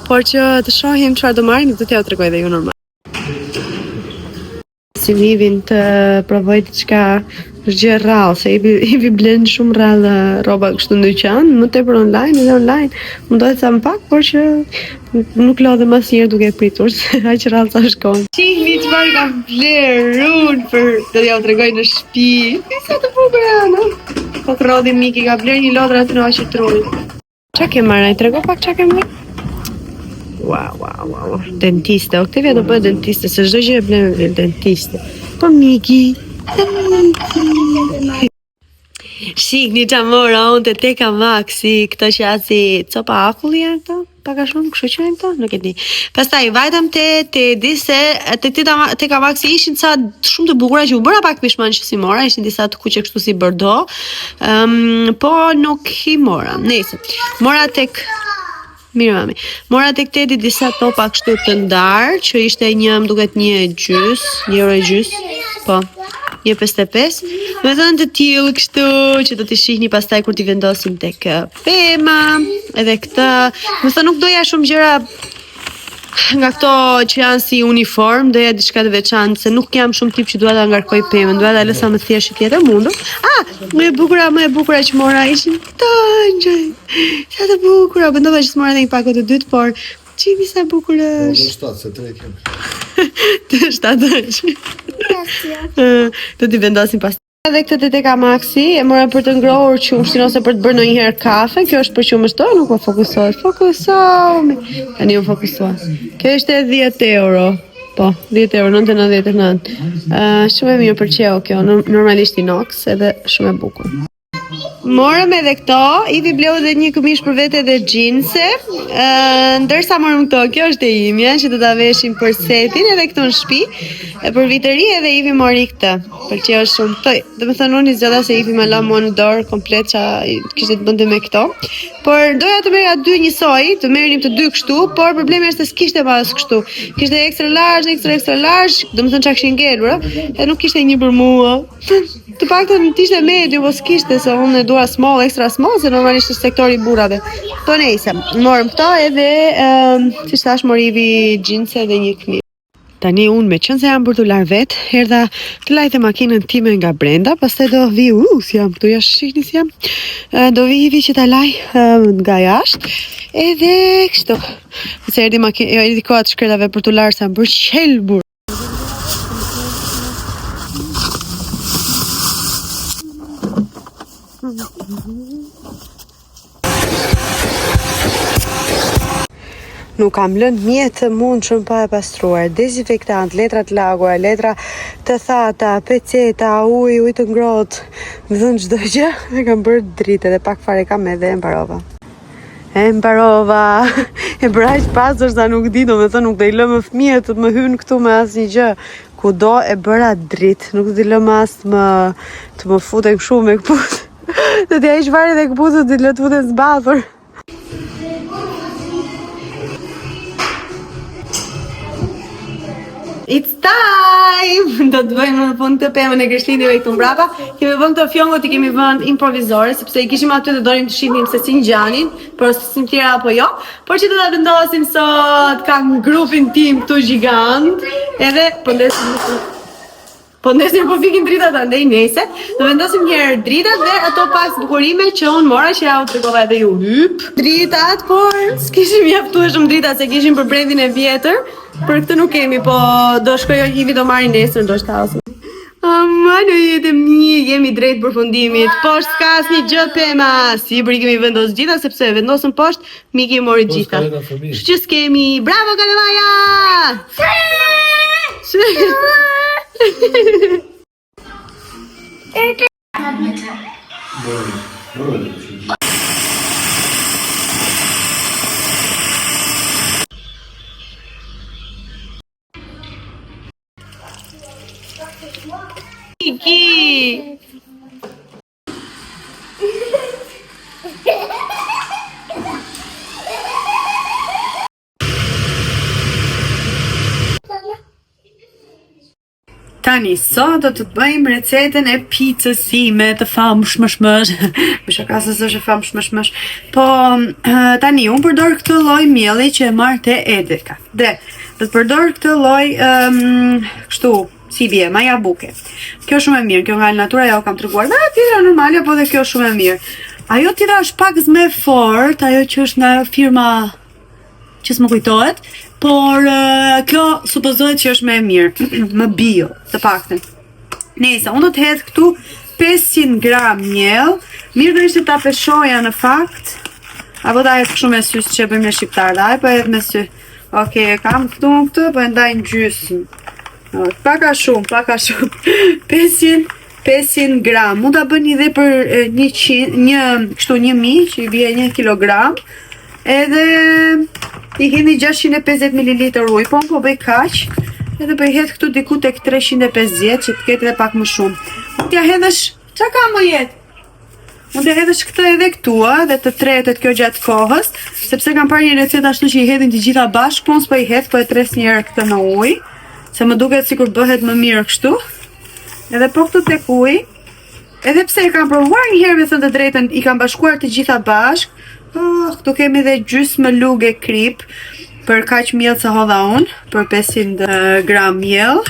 Por që të shohim çfarë do marrim, do t'ja tregoj dhe ju normal. Si Vivin të provoj diçka gjë rrallë, se i blen shumë rrallë rroba kështu në dyqan, më tepër online, mundohet sa më pak, por që nuk lodhem asnjëherë duke pritur, se aq rrallë sa shkon. Shihni çfarë kam bler unë për do t'ja tregoj në shtëpi. Sa të bukur janë. Po krodi Miki ka bler një lodër aty në aqë trulli. Qa ke marrë? I trego pak qa ke marrë? Wow. Dentiste. Oktavia do bëhet dentiste, se çdo gjë e blen dentiste. Po Miki. Shikni qa mora unë të Teka Maxi, këto që asi copa akulli janë këto? Paka shumë, kështu që janë këto? Nuk e di. Pastaj vajtëm te di se Teka Maxi ishin ca shumë të bukura që u bëra pak pishman që si mora, ishin disa të kuqe kështu si bordo, po nuk i mora. Nëse, mora tek Tedi disa topa kështu të ndarë, që ishte një, më duket €1.50, po. 1.55. Me thënë të tillë kështu që do t'i shihni pastaj kur t'i vendosim tek pema, edhe këtë. Me thënë nuk doja shumë gjëra nga këto që janë si uniform, doja diçka të veçantë, se nuk jam shumë tip që dua ta ngarkoj pemën, dua ta lësa më thjesht tjetër mundur. Më e bukura që mora ishin këto ngjaj. Sa të bukura, mendova që s'mora edhe një pakot të dytë, por çimi sa bukur është. 7 se 3 kemi. Të 7 është. Do t'i vendosim pas. Edhe këtë TTK Maxi e mora për të ngrohur qumshtin ose për të bërë ndonjëherë kafe. Kjo është për qumështo, nuk po fokusohet. Fokusohemi. Tani u fokusohet. Kjo është 10 euro. Po, 10 euro, 9,99. Shumë e mirë për qeo kjo, normalisht inox, edhe shumë e bukur. Morëm edhe këto, Ivi bleu edhe një këmish për vete dhe gjinse, ndërsa morëm këto, kjo është e imja, që do ta veshim për setin edhe këtu në shtëpi, për vitëri edhe Ivi mori këtë, për që është shumë toj. Dhe me thënë unë i zgjodha se Ivi me la mua në dorë komplet që kishte të bënte me këto, por doja të merja dy njësoj, të merrim të dy kështu, por problemi është se s'kishte pas kështu, kishte extra large, do me thënë që kishin ngelur, e nuk kishte një për mua. Të paktën t'ishte medium, po s'kishte, se unë e dua small, extra small, se normalisht është sektori burrave. Po nejse, morëm këto edhe, si thash, morivi gjinse dhe një këmishë. Tani unë me qënë se jam për të larë vetë, erdha të lajte makinën time nga brenda, pastaj do vi, si jam, këtu jashtë shihni si jam, do vi Ivi që ta laj nga jashtë, edhe kështu, se erdi koha të shkretave për të larë, sa më bërë qelbur. Nuk kam lënë mjetë të mund shumë pa e pastruar, dezinfektant, letra të lagura, letra të thata, peceta, ujë të ngrohtë, më dhënë çdo gjë, e kam bërë dritë dhe pak fare kam edhe e mbarova. E bëra aq pasur sa nuk di, do me thënë nuk do i lëmë fëmijët të më hynë këtu me asnjë gjë. Kudo e bëra dritë, nuk do i lëmë as të më futen kështu me këpucë. Do t'ja ish varë dhe këpucët të lë të futen zbathur. It's time! Do të bëjmë në fund të pemën e Krishtlindjeve këtu mbrapa. Kemi vënë këto fjongot, i kemi vënë improvizore, sepse i kishim aty dhe dorim të shihnim se si ngjanin, por si tjera apo jo. Por që do ta vendosim sot, kam grupin tim këtu gjigant, edhe po ndesim po fikin dritat andej nese. Do vendosim një herë dritat dhe ato pak bukurime që unë mora që ja u tregova edhe ju dritat, por s'kishim mjaftueshëm dritat se kishim për brendin e vjetër. Për këtë nuk kemi, po do shkoj Ivi do marri nesër, do shtasë. Në jetëm një, jemi drejt përfundimit, poshtë s'ka asnjë gjë pema, si i kemi vendos gjitha, sepse vendosën poshtë, Miki mori gjitha. Që s'kemi, bravo Kalemaja! Miki! Tani, sot do të bëjmë recetën e pizzës sime të famshmësh. Më shaka se s'është e famshmësh. Po, tani, unë përdor këtë lloj mielli që e marr te Edeka. Dhe, do të përdor këtë lloj kështu, si bie, maja buke. Kjo shumë e mirë, kjo nga natura ja u kam treguar. Dhe tjetra normale, po dhe kjo shumë e mirë. Ajo tjetra është pak më fort, ajo që është nga firma që s'më kujtohet, por kjo supozohet që është më e mirë, më bio, të paktën. Nëse unë do të hedh këtu 500 gram miell, mirë do ishte ta peshoja në fakt, apo ta hedh kështu me sy që bëjmë në shqiptar, da, po hedh me sy. Okej, kam këtu këtë, po e ndaj në gjysmë. Paka shumë. 500 gram. Mund ta bëni edhe për 100 që i bie 1 kilogram. Edhe i keni 650 ml ujë, po bëj kaq. Edhe po i hedh këtu diku tek 350 që të ketë edhe pak më shumë. Mund t'ja hedhësh, çka ka më jetë? Mund t'ja hedhësh këtë edhe këtu, dhe të tretet kjo gjatë kohës, sepse kam parë një recetë ashtu që i hedhin të gjitha bashkë, po unë s'po i hedh, po e tres një herë këtë në ujë, se më duket sikur bëhet më mirë kështu. Edhe po këtu tek uji, edhe pse e kam provuar një herë me thënë të drejtën, i kam bashkuar të gjitha bashk. Këtu kemi dhe gjysmë lugë krip për kaq miell sa hodha unë, për 500 gram miell.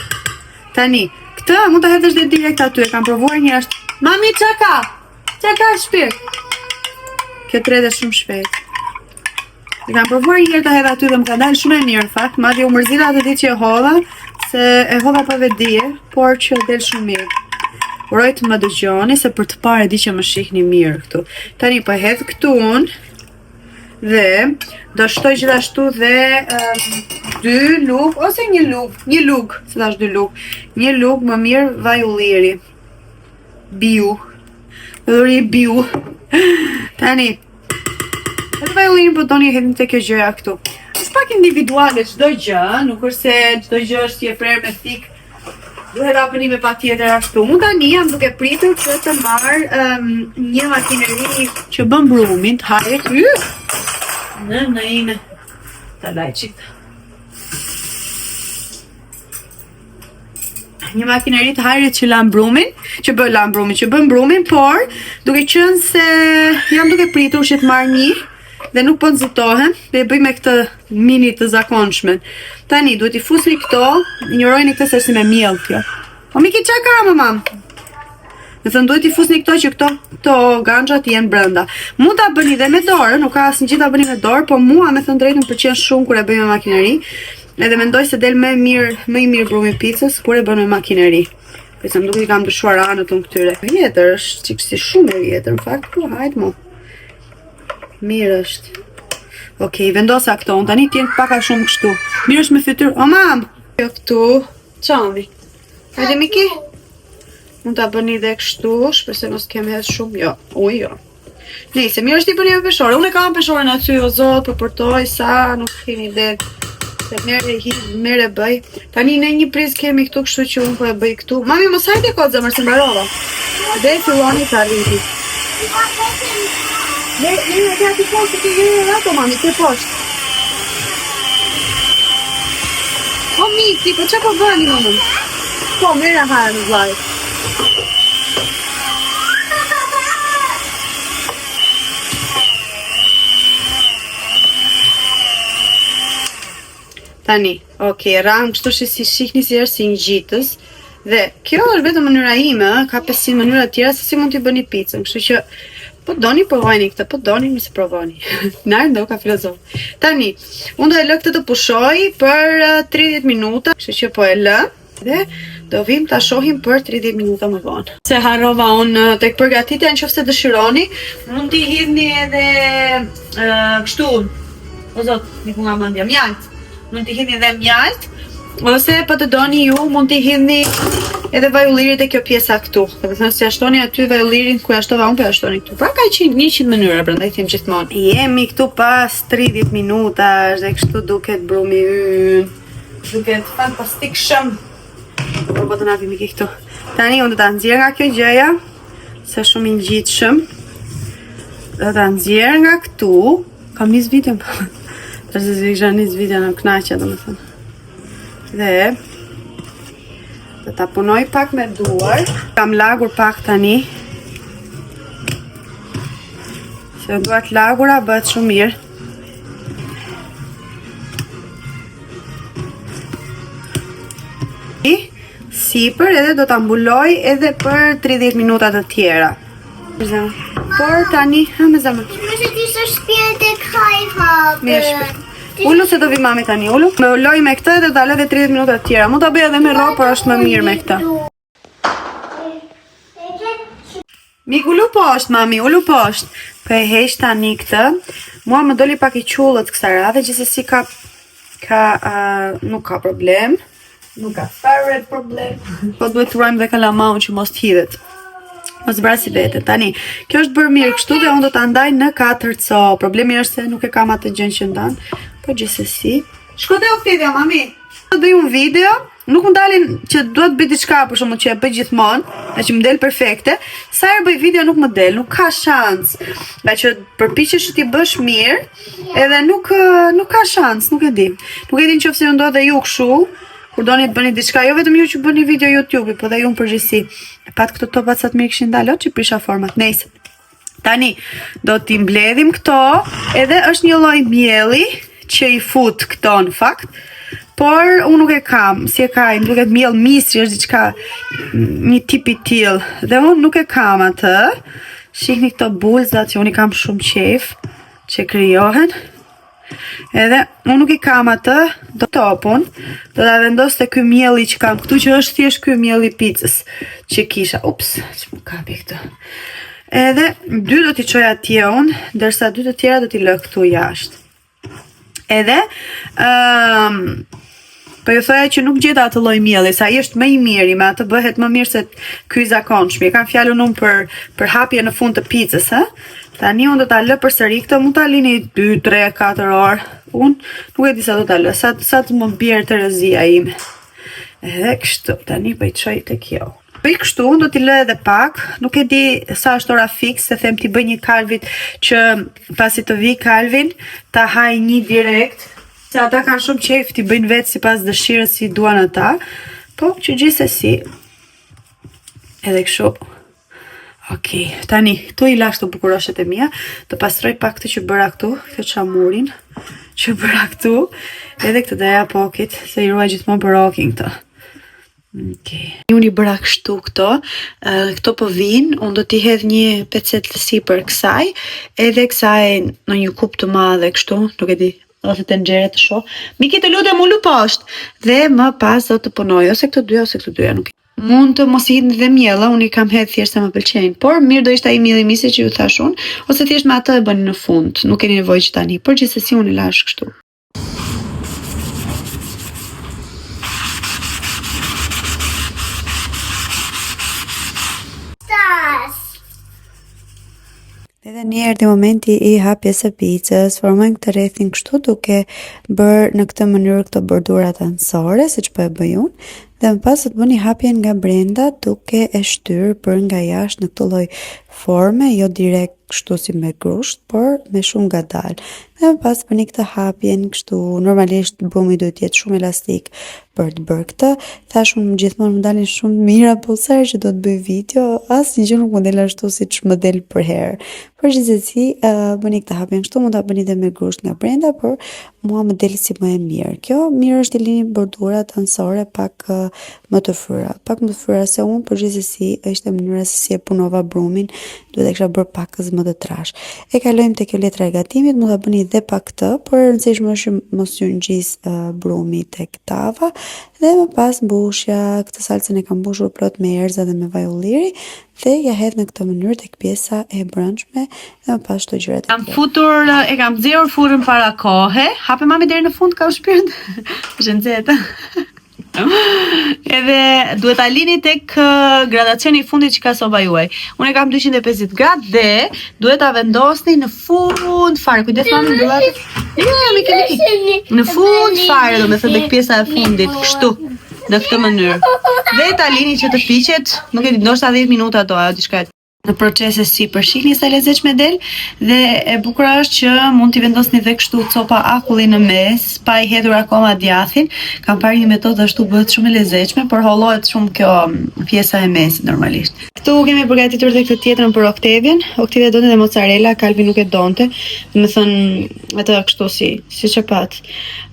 Tani, këtë mund ta hedhësh dhe direkt aty, e kam provuar një herë. Mami, çka ka shpirt? Kjo tredhe shumë shpejt. E kam provuar një herë ta hedh aty dhe më ka dalë shumë e mirë, fakt, madje u mërzita atë ditë që e hodha, se e hodha pa vetdije, por që del shumë mirë. Uroj të më dëgjoni, se për të parë di që më shihni mirë këtu. Tani po hedh këtu unë dhe do shtoj gjithashtu dhe 2 lugë ose një lugë, se tash 2 lugë. Një lugë më mirë vaj ulliri. Biu. Ulliri biu. Tani edhe vaj ullirin po doni hedhin te kjo gjëja këtu. Është pak individuale çdo gjë, nuk është se çdo gjë është je prerë me thik. Duhet apëni me pa tjetër ashtu. Unë tani jam duke pritur që të marrë një makineri që bën brumin të hajrit në ime të lajqit. Një makineri të hajrit që bën brumin, por duke qenë se jam duke pritur që të marrë një dhe nuk po nxitohem, dhe e bëj me këtë mini të zakonshme. Tani, duhet i fusni këto, injorojni këtë se si me miell kjo. O Miki, qa ka mamam? Me thënë, duhet i fusni këto që këto ganxhat jenë brenda. Mund ta bëni dhe me dorë, nuk ka asnjë gjë ta bëni me dorë, po mua me thënë drejtën pëlqen shumë kur e bëj me makineri. Edhe mendoj se del më i mirë brumi picës kur e bën me makineri. Përse më duket i kam dëshuar anët unë këtyre. Vjetër është, çiksi shumë e vjetër, në fakt, po hajt mo. Mirë është. Okej, vendosa këto, unë tani t'jen paka shumë kështu. Mirë është me fytyrë. O mam! Jo këtu. Qami. Hajde Miki. Mund ta bëni dhe kështu, shpresoj mos kem hedh shumë. Jo, jo. Nëse mirë është t'i bëni me peshore. Unë e kam peshore në aty, o zot, po përtoj sa, nuk keni ide. Se merë e bëj. Tani ne një prizë kemi këtu, kështu që unë po e bëj këtu. Mami, mos hajde kot zemër se mbarova. Dhe filloni ta rriti. Ne ka të poshtë të gjërë ato, mami, të poshtë. O, Miki, po që po bëni, mami? Po, mërë e hajë në vlajë. Tani, okej, rang, kështu që si shihni si është si një gjitës. Dhe, kjo është vetëm mënyra ime, ka 500 mënyra tjera se si mund t'i bëni picën, kështu që po doni provojni këtë, po doni nëse provoni. Nërë ndo ka filozof. Tani, unë do e lë këtë të pushoj për 30 minuta, kështu që po e lë, dhe do vim ta shohim për 30 minuta më vonë. Se harrova unë tek përgatitja, nëse dëshironi, mund t'i hidhni edhe kështu, o zot, niku nga mendja, mjalt. Mund t'i hidhni edhe mjalt, ose po të doni ju, mund t'i hidhni edhe vaj ullirit e kjo pjesa këtu. Dhe thënë si ashtoni aty vaj ullirin ku ashtova unë, po ashtoni këtu. Pra ka 100 mënyra, prandaj them gjithmonë. Jemi këtu pas 30 minutash dhe kështu duket brumi ynë. Duket fantastik shumë. Po të napi Miki këtu. Tani unë do ta nxjerr nga kjo gjëja, se shumë i ngjitshëm. Do ta nxjerr nga këtu. Kam nis video. Tash se kisha nis video në knaqja, domethënë. Dhe do ta punoj pak me duar. Kam lagur pak tani. Se duart lagura bëhet shumë mirë. Sipër edhe do ta mbuloj edhe për 30 minuta të tjera. Por tani, me zemër. Może ty coś spięte krajha. Mirë shpirt. Ullu se do vi mami tani, ullu. Me ulloj me këtë dhe dalë edhe 30 minuta të tjera. Mund ta bëj edhe me rro, por është më mirë me këtë. Mik, ullu poshtë, mami, ullu poshtë. Po e heq tani këtë. Mua më doli pak i qullët kësa radhe, gjithsesi nuk ka problem. Nuk ka fare problem. Po duhet të ruajmë dhe kalamaun që mos t'hidhet. Mos brasi vete. Tani, kjo është bërë mirë kështu dhe unë do ta ndaj në 4 co. Problemi është se nuk e kam atë gjën që ndan. Po gjithsesi. Shko te video, mami. Do bëj un video, nuk më dalin që duhet bëj diçka për shkakun që e bëj gjithmonë, që më del perfekte. Sa herë bëj video nuk më del, nuk ka shans. Nga që përpiqesh që ti bësh mirë, edhe nuk ka shans, nuk e di. Nuk e di nëse ju ndodhe ju kështu. kur doni të bëni diçka, jo vetëm ju që bëni video YouTube, po dhe ju në përgjithësi. E pat këto topat sa të mirë kishin dalë, që prisha format. Nejse. Tani do t'i mbledhim këto, edhe është një lloj mielli që i fut këto në fakt. Por unë nuk e kam, si e ka, më duket miell misri, është diçka një tip i tillë. Dhe unë nuk e kam atë. Shihni këto bulzat që unë i kam shumë qejf që krijohen. Edhe unë nuk i kam atë, do topun, do ta vendos te ky mielli që kam këtu, që është thjesht ky mielli i picës që kisha. Ups, ç'më kapi këtë. Edhe 2 do t'i çoj atje unë, ndërsa 2 të tjera do t'i lë këtu jashtë. Edhe po ju thoya që nuk gjeta atë lloj mielli, sa ai është më i miri, me atë bëhet më mirë se ky i zakonshëm. E kam fjalën unë për hapje në fund të picës, ë? Tani unë do ta lë përsëri këtë, mund ta lini 2, 3, 4 orë. Unë nuk e di sa do ta lë, sa të më bjerë Terezia ime. Edhe kështu, tani po i çoj tek kjo. Po i kështu, unë do t'i lë edhe pak, nuk e di sa është ora fiks, se them t'i bëj një kalvit që pasi të vi kalvin, ta haj një direkt, se ata kanë shumë qejf t'i bëjnë vetë si pas dëshirës si duan ata, po që gjithsesi, edhe kështu. Okej, tani, këtu i lash të bukuroshet e mia, të pastroj pak këtë që bëra këtu, këtë qamurin që bëra këtu, edhe këtë doja pokit, se i ruaj gjithmonë për rokin këtë. Okay. Unë i bëra kështu këto po vinë, unë do t'i hedh një pecet të sipër kësaj, edhe kësaj në një kup të madhe kështu, nuk e di, ose të nxjerrë të shoh. Miki të lutem ulu poshtë. Dhe më pas do të punoj ose këto dyja, nuk e. Mund të mos i hidhni dhe miella, unë i kam hedh thjesht sa më pëlqejnë. Por mirë do ishte ai mielli misri që ju thash unë, ose thjesht me atë e bëni në fund. Nuk keni nevojë që tani, por gjithsesi unë i lash kështu. Edhe një erdhi momenti i hapjes së picës, formojnë këtë rrethin kështu duke bërë në këtë mënyrë këto bordurat anësore, siç po e bëj unë, dhe më pas të bëni hapjen nga brenda duke e shtyr për nga jashtë në këtë lloj forme, jo direkt kështu si me grusht, por me shumë ngadalë. Dhe më pas bëni këtë hapjen kështu, normalisht brumi duhet jetë shumë elastik për të bërë këtë. Thash unë gjithmonë më dalin shumë mira, po sa herë që do të bëj video, asnjë gjë nuk më del ashtu siç më del për herë. Por gjithsesi, bëni këtë hapjen kështu, mund ta bëni edhe me grusht nga brenda, por mua më del si më e mirë. Kjo mirë është të lini bordurat anësore pak më të fryra se unë, por gjithsesi është mënyra se si e punova brumin, duhet e kisha bërë pak më të trash. E kalojmë te kjo letra e gatimit, mund ta bëni edhe pak këtë, por e rëndësishme është mos ju ngjis brumi tek tava, dhe më pas mbushja, këtë salcën e kam mbushur plot me erza dhe me vaj ulliri, dhe ja hedh në këtë mënyrë tek pjesa e brendshme, dhe më pas çdo gjërat. Kam futur, e kam nxjerrur furrën para kohe. Hape mami deri në fund ka u shpirt. Është nxehtë. Edhe duhet ta lini tek gradacioni i fundit që ka soba juaj. Unë e kam 250 gradë dhe duhet ta vendosni në fund fare. Kujdes mami mbyllat. Në fund fare, domethënë tek pjesa e fundit, kështu, në këtë mënyrë. Dhe ta lini që të fiqet, nuk e di, ndoshta 10 minuta ato, ajo diçka në procese si përshihni sa lezetshme del, dhe e bukur është që mund t'i vendosni dhe kështu copa akulli në mes, pa i hedhur akoma djathin. Kam parë një metodë ashtu bëhet shumë e lezetshme, por hollohet shumë kjo pjesa e mesit normalisht. Këtu kemi përgatitur edhe këtë tjetrën për Octavian. Octavia donte dhe mozzarella, Kalvi nuk e donte. Domethënë atë kështu si çapat.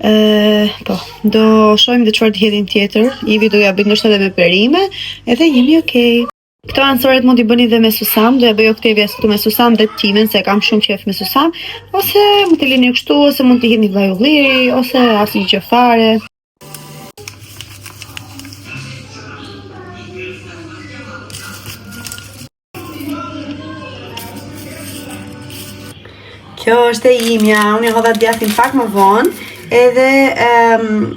Po, do shohim dhe çfarë të hedhim tjetër. Ivi do ja bëj ndoshta edhe me perime, edhe jemi okay. Këto anësoret mund t'i bëni dhe me susam, do ja bëj Octavia këtu me susam dhe timen, se kam shumë qef me susam, ose mund t'i lini kështu, ose mund t'i hidhni vaj ulliri, ose asnjë gjë fare. Kjo është e imja, unë e hodha djathtin pak më vonë, edhe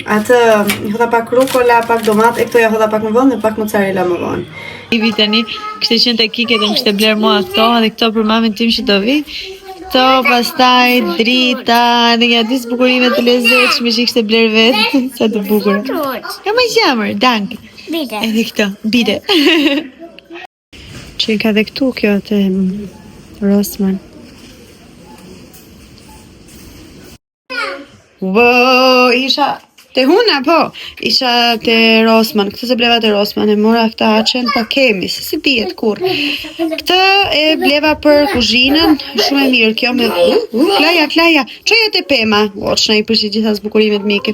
atë i hodha pak rukola, pak domat, e këto ja hodha pak më vonë dhe pak mozzarella më vonë. Ivi tani kishte qenë te Kike dhe më kishte bler mua këto, dhe këto për mamin tim që do vi. Këto pastaj drita, edhe nga dy bukurime të lezetshme që kishte bler vetë, sa të bukura. Ja më jamër, dank. Bide. Edhe këto, bide. Që ka dhe këtu kjo të Rosman. Wow, isha Te huna, po, isha te Rosman, këtë se bleva te Rosman, e mora këta aqen pa kemi, se si dihet kur. Këtë e bleva për kuzhinën, shumë e mirë, kjo me... Klaja, çoja te pema, oqna i përshi gjitha zbukurimet mike.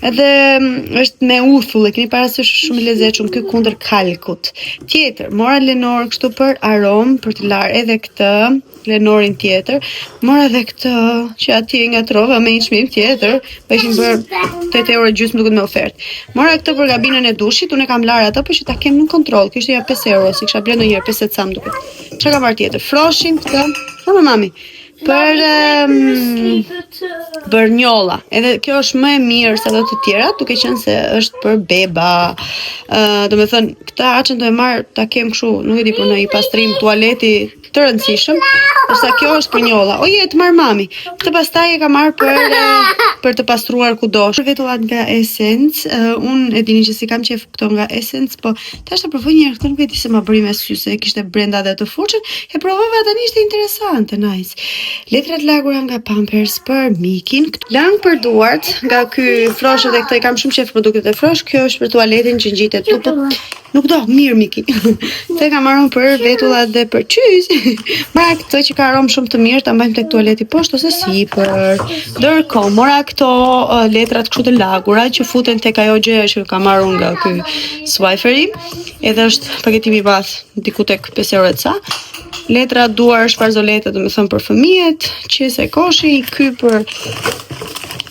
Edhe është me uthull, e keni parasysh shumë i lezetshëm ky kundër kalkut. Tjetër, mora Lenor kështu për aromë, për të larë edhe këtë, Lenorin tjetër, mora edhe këtë që atje nga trova me një çmim tjetër, pa ishin bërë 8 euro gjysmë duket me ofertë. Mora këtë për gabinën e dushit, unë e kam larë atë, por që ta kem në kontroll. Kishte ja 5 euro, si kisha bler ndonjëherë 50 cam duket. Çka kam marrë tjetër? Froshin këtë. Shumë mami. Për njolla. Edhe kjo është më e mirë se ato të tjera, duke qenë se është për beba. Domethënë, këta aqen do e marr ta kem kështu, nuk e di për në i pastrim tualeti të rëndësishëm, është kjo është për njolla. O jetë marr mami. Këtë pastaj e ka marr për të pastruar kudo. Vetullat nga Essence, unë e dini që si kam qef këto nga Essence, po tash ta provoj një herë këtë, nuk e di se ma bëri me sy se kishte brenda dhe të fuqën, e provova tani ishte interesante, nice. Letrat lagura nga Pampers për Mikin, lang për duart, nga ky Frosh dhe këtë i kam shumë qef produktet e Frosh, kjo është për tualetin që ngjitet tupët. Nuk do, mirë Miki. Te kam marrën për vetullat dhe për qyz. Mora këto që ka aromë shumë të mirë, ta mbajmë tek tualeti poshtë ose sipër. Ndërkohë, mora këto letrat kështu të lagura që futen tek ajo gjëja që ka marrën nga ky Swiferi. Edhe është paketimi i madh, diku tek 5 euro ca. Letra duar shparzolete, do të thënë për fëmijët, qese koshi, ky për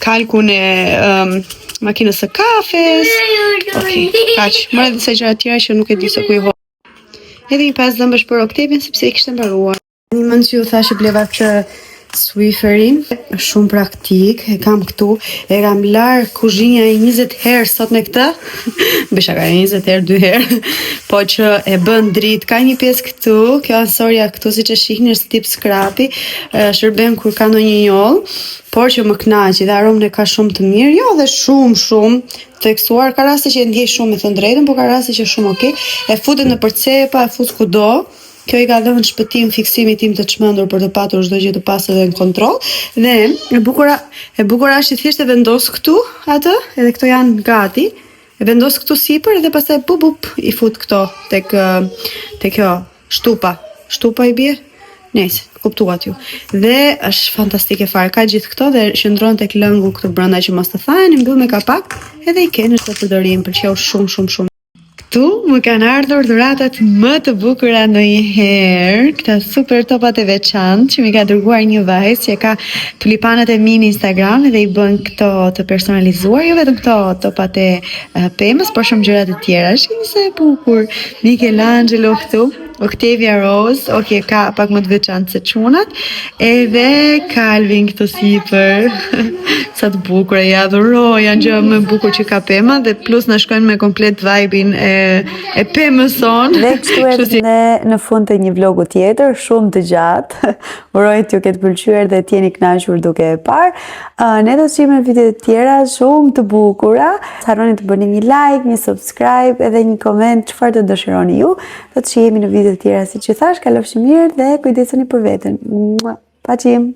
kalkun e makinës së kafes. Okej, kaq. Mora disa gjëra tjera që nuk e di se ku i ho. Edhe një pas dhëmbësh për Oktevin sepse i kishte mbaruar. Një mend që ju thashë bleva këtë Swifferin, shumë praktik, e kam këtu, e kam larë kuzhinja i 20 herë sot me këtë, besha ka 20 herë, 2 herë, po që e bën dritë, ka një pjesë këtu, kjo asorja këtu si që shihni është tip skrapi, shërben kur ka ndonjë njollë, por që më knaqi dhe aromën e ka shumë të mirë, jo dhe shumë tekstuar, ka raste që e ndjej shumë me thënë drejtën, por ka raste që shumë okay, e futet në përcepa, e fut kudo. Kjo i ka dhënë shpëtim fiksimi tim të çmendur për të patur çdo gjë të pastër dhe në kontroll. Dhe e bukura është thjesht e vendos këtu atë, edhe këto janë gati. E vendos këtu sipër edhe pastaj bup i fut këto tek kjo shtupa. Shtupa i bie? Nice, kuptuat ju. Dhe është fantastike fare. Ka gjithë këto dhe qëndron tek lëngu këtu brenda që mos të thahen, i mbyll me kapak edhe i ke në çdo përdorim. Pëlqeu shumë. Tu më kanë ardhur dhuratat më të bukura ndonjëherë, këta super topat e veçantë që mi ka dërguar një vajzë që ka tulipanët e mi në Instagram dhe i bën këto të personalizuar, jo vetëm këto topat e pemës, por shumë gjëra të tjera. Shihni se e bukur. Michelangelo këtu, Octavia Rose, ka pak më të veçantë se çunat, edhe Calvin këtu sipër. Sa të bukur, e adhuroj, janë gjë më bukur që ka pema dhe plus na shkojnë me komplet vibe-in e pemës son. Dhe kështu në fund të një vlogu tjetër, shumë të gjatë. Uroj t'ju ketë pëlqyer dhe t'jeni kënaqur duke e parë. Ne do të shihemi në video të tjera shumë të bukura. Harroni të bëni një like, një subscribe edhe një koment çfarë të dëshironi ju. Do të shihemi në video të tjera, siç ju thash, kalofshi mirë dhe kujdesuni për veten. Paqim.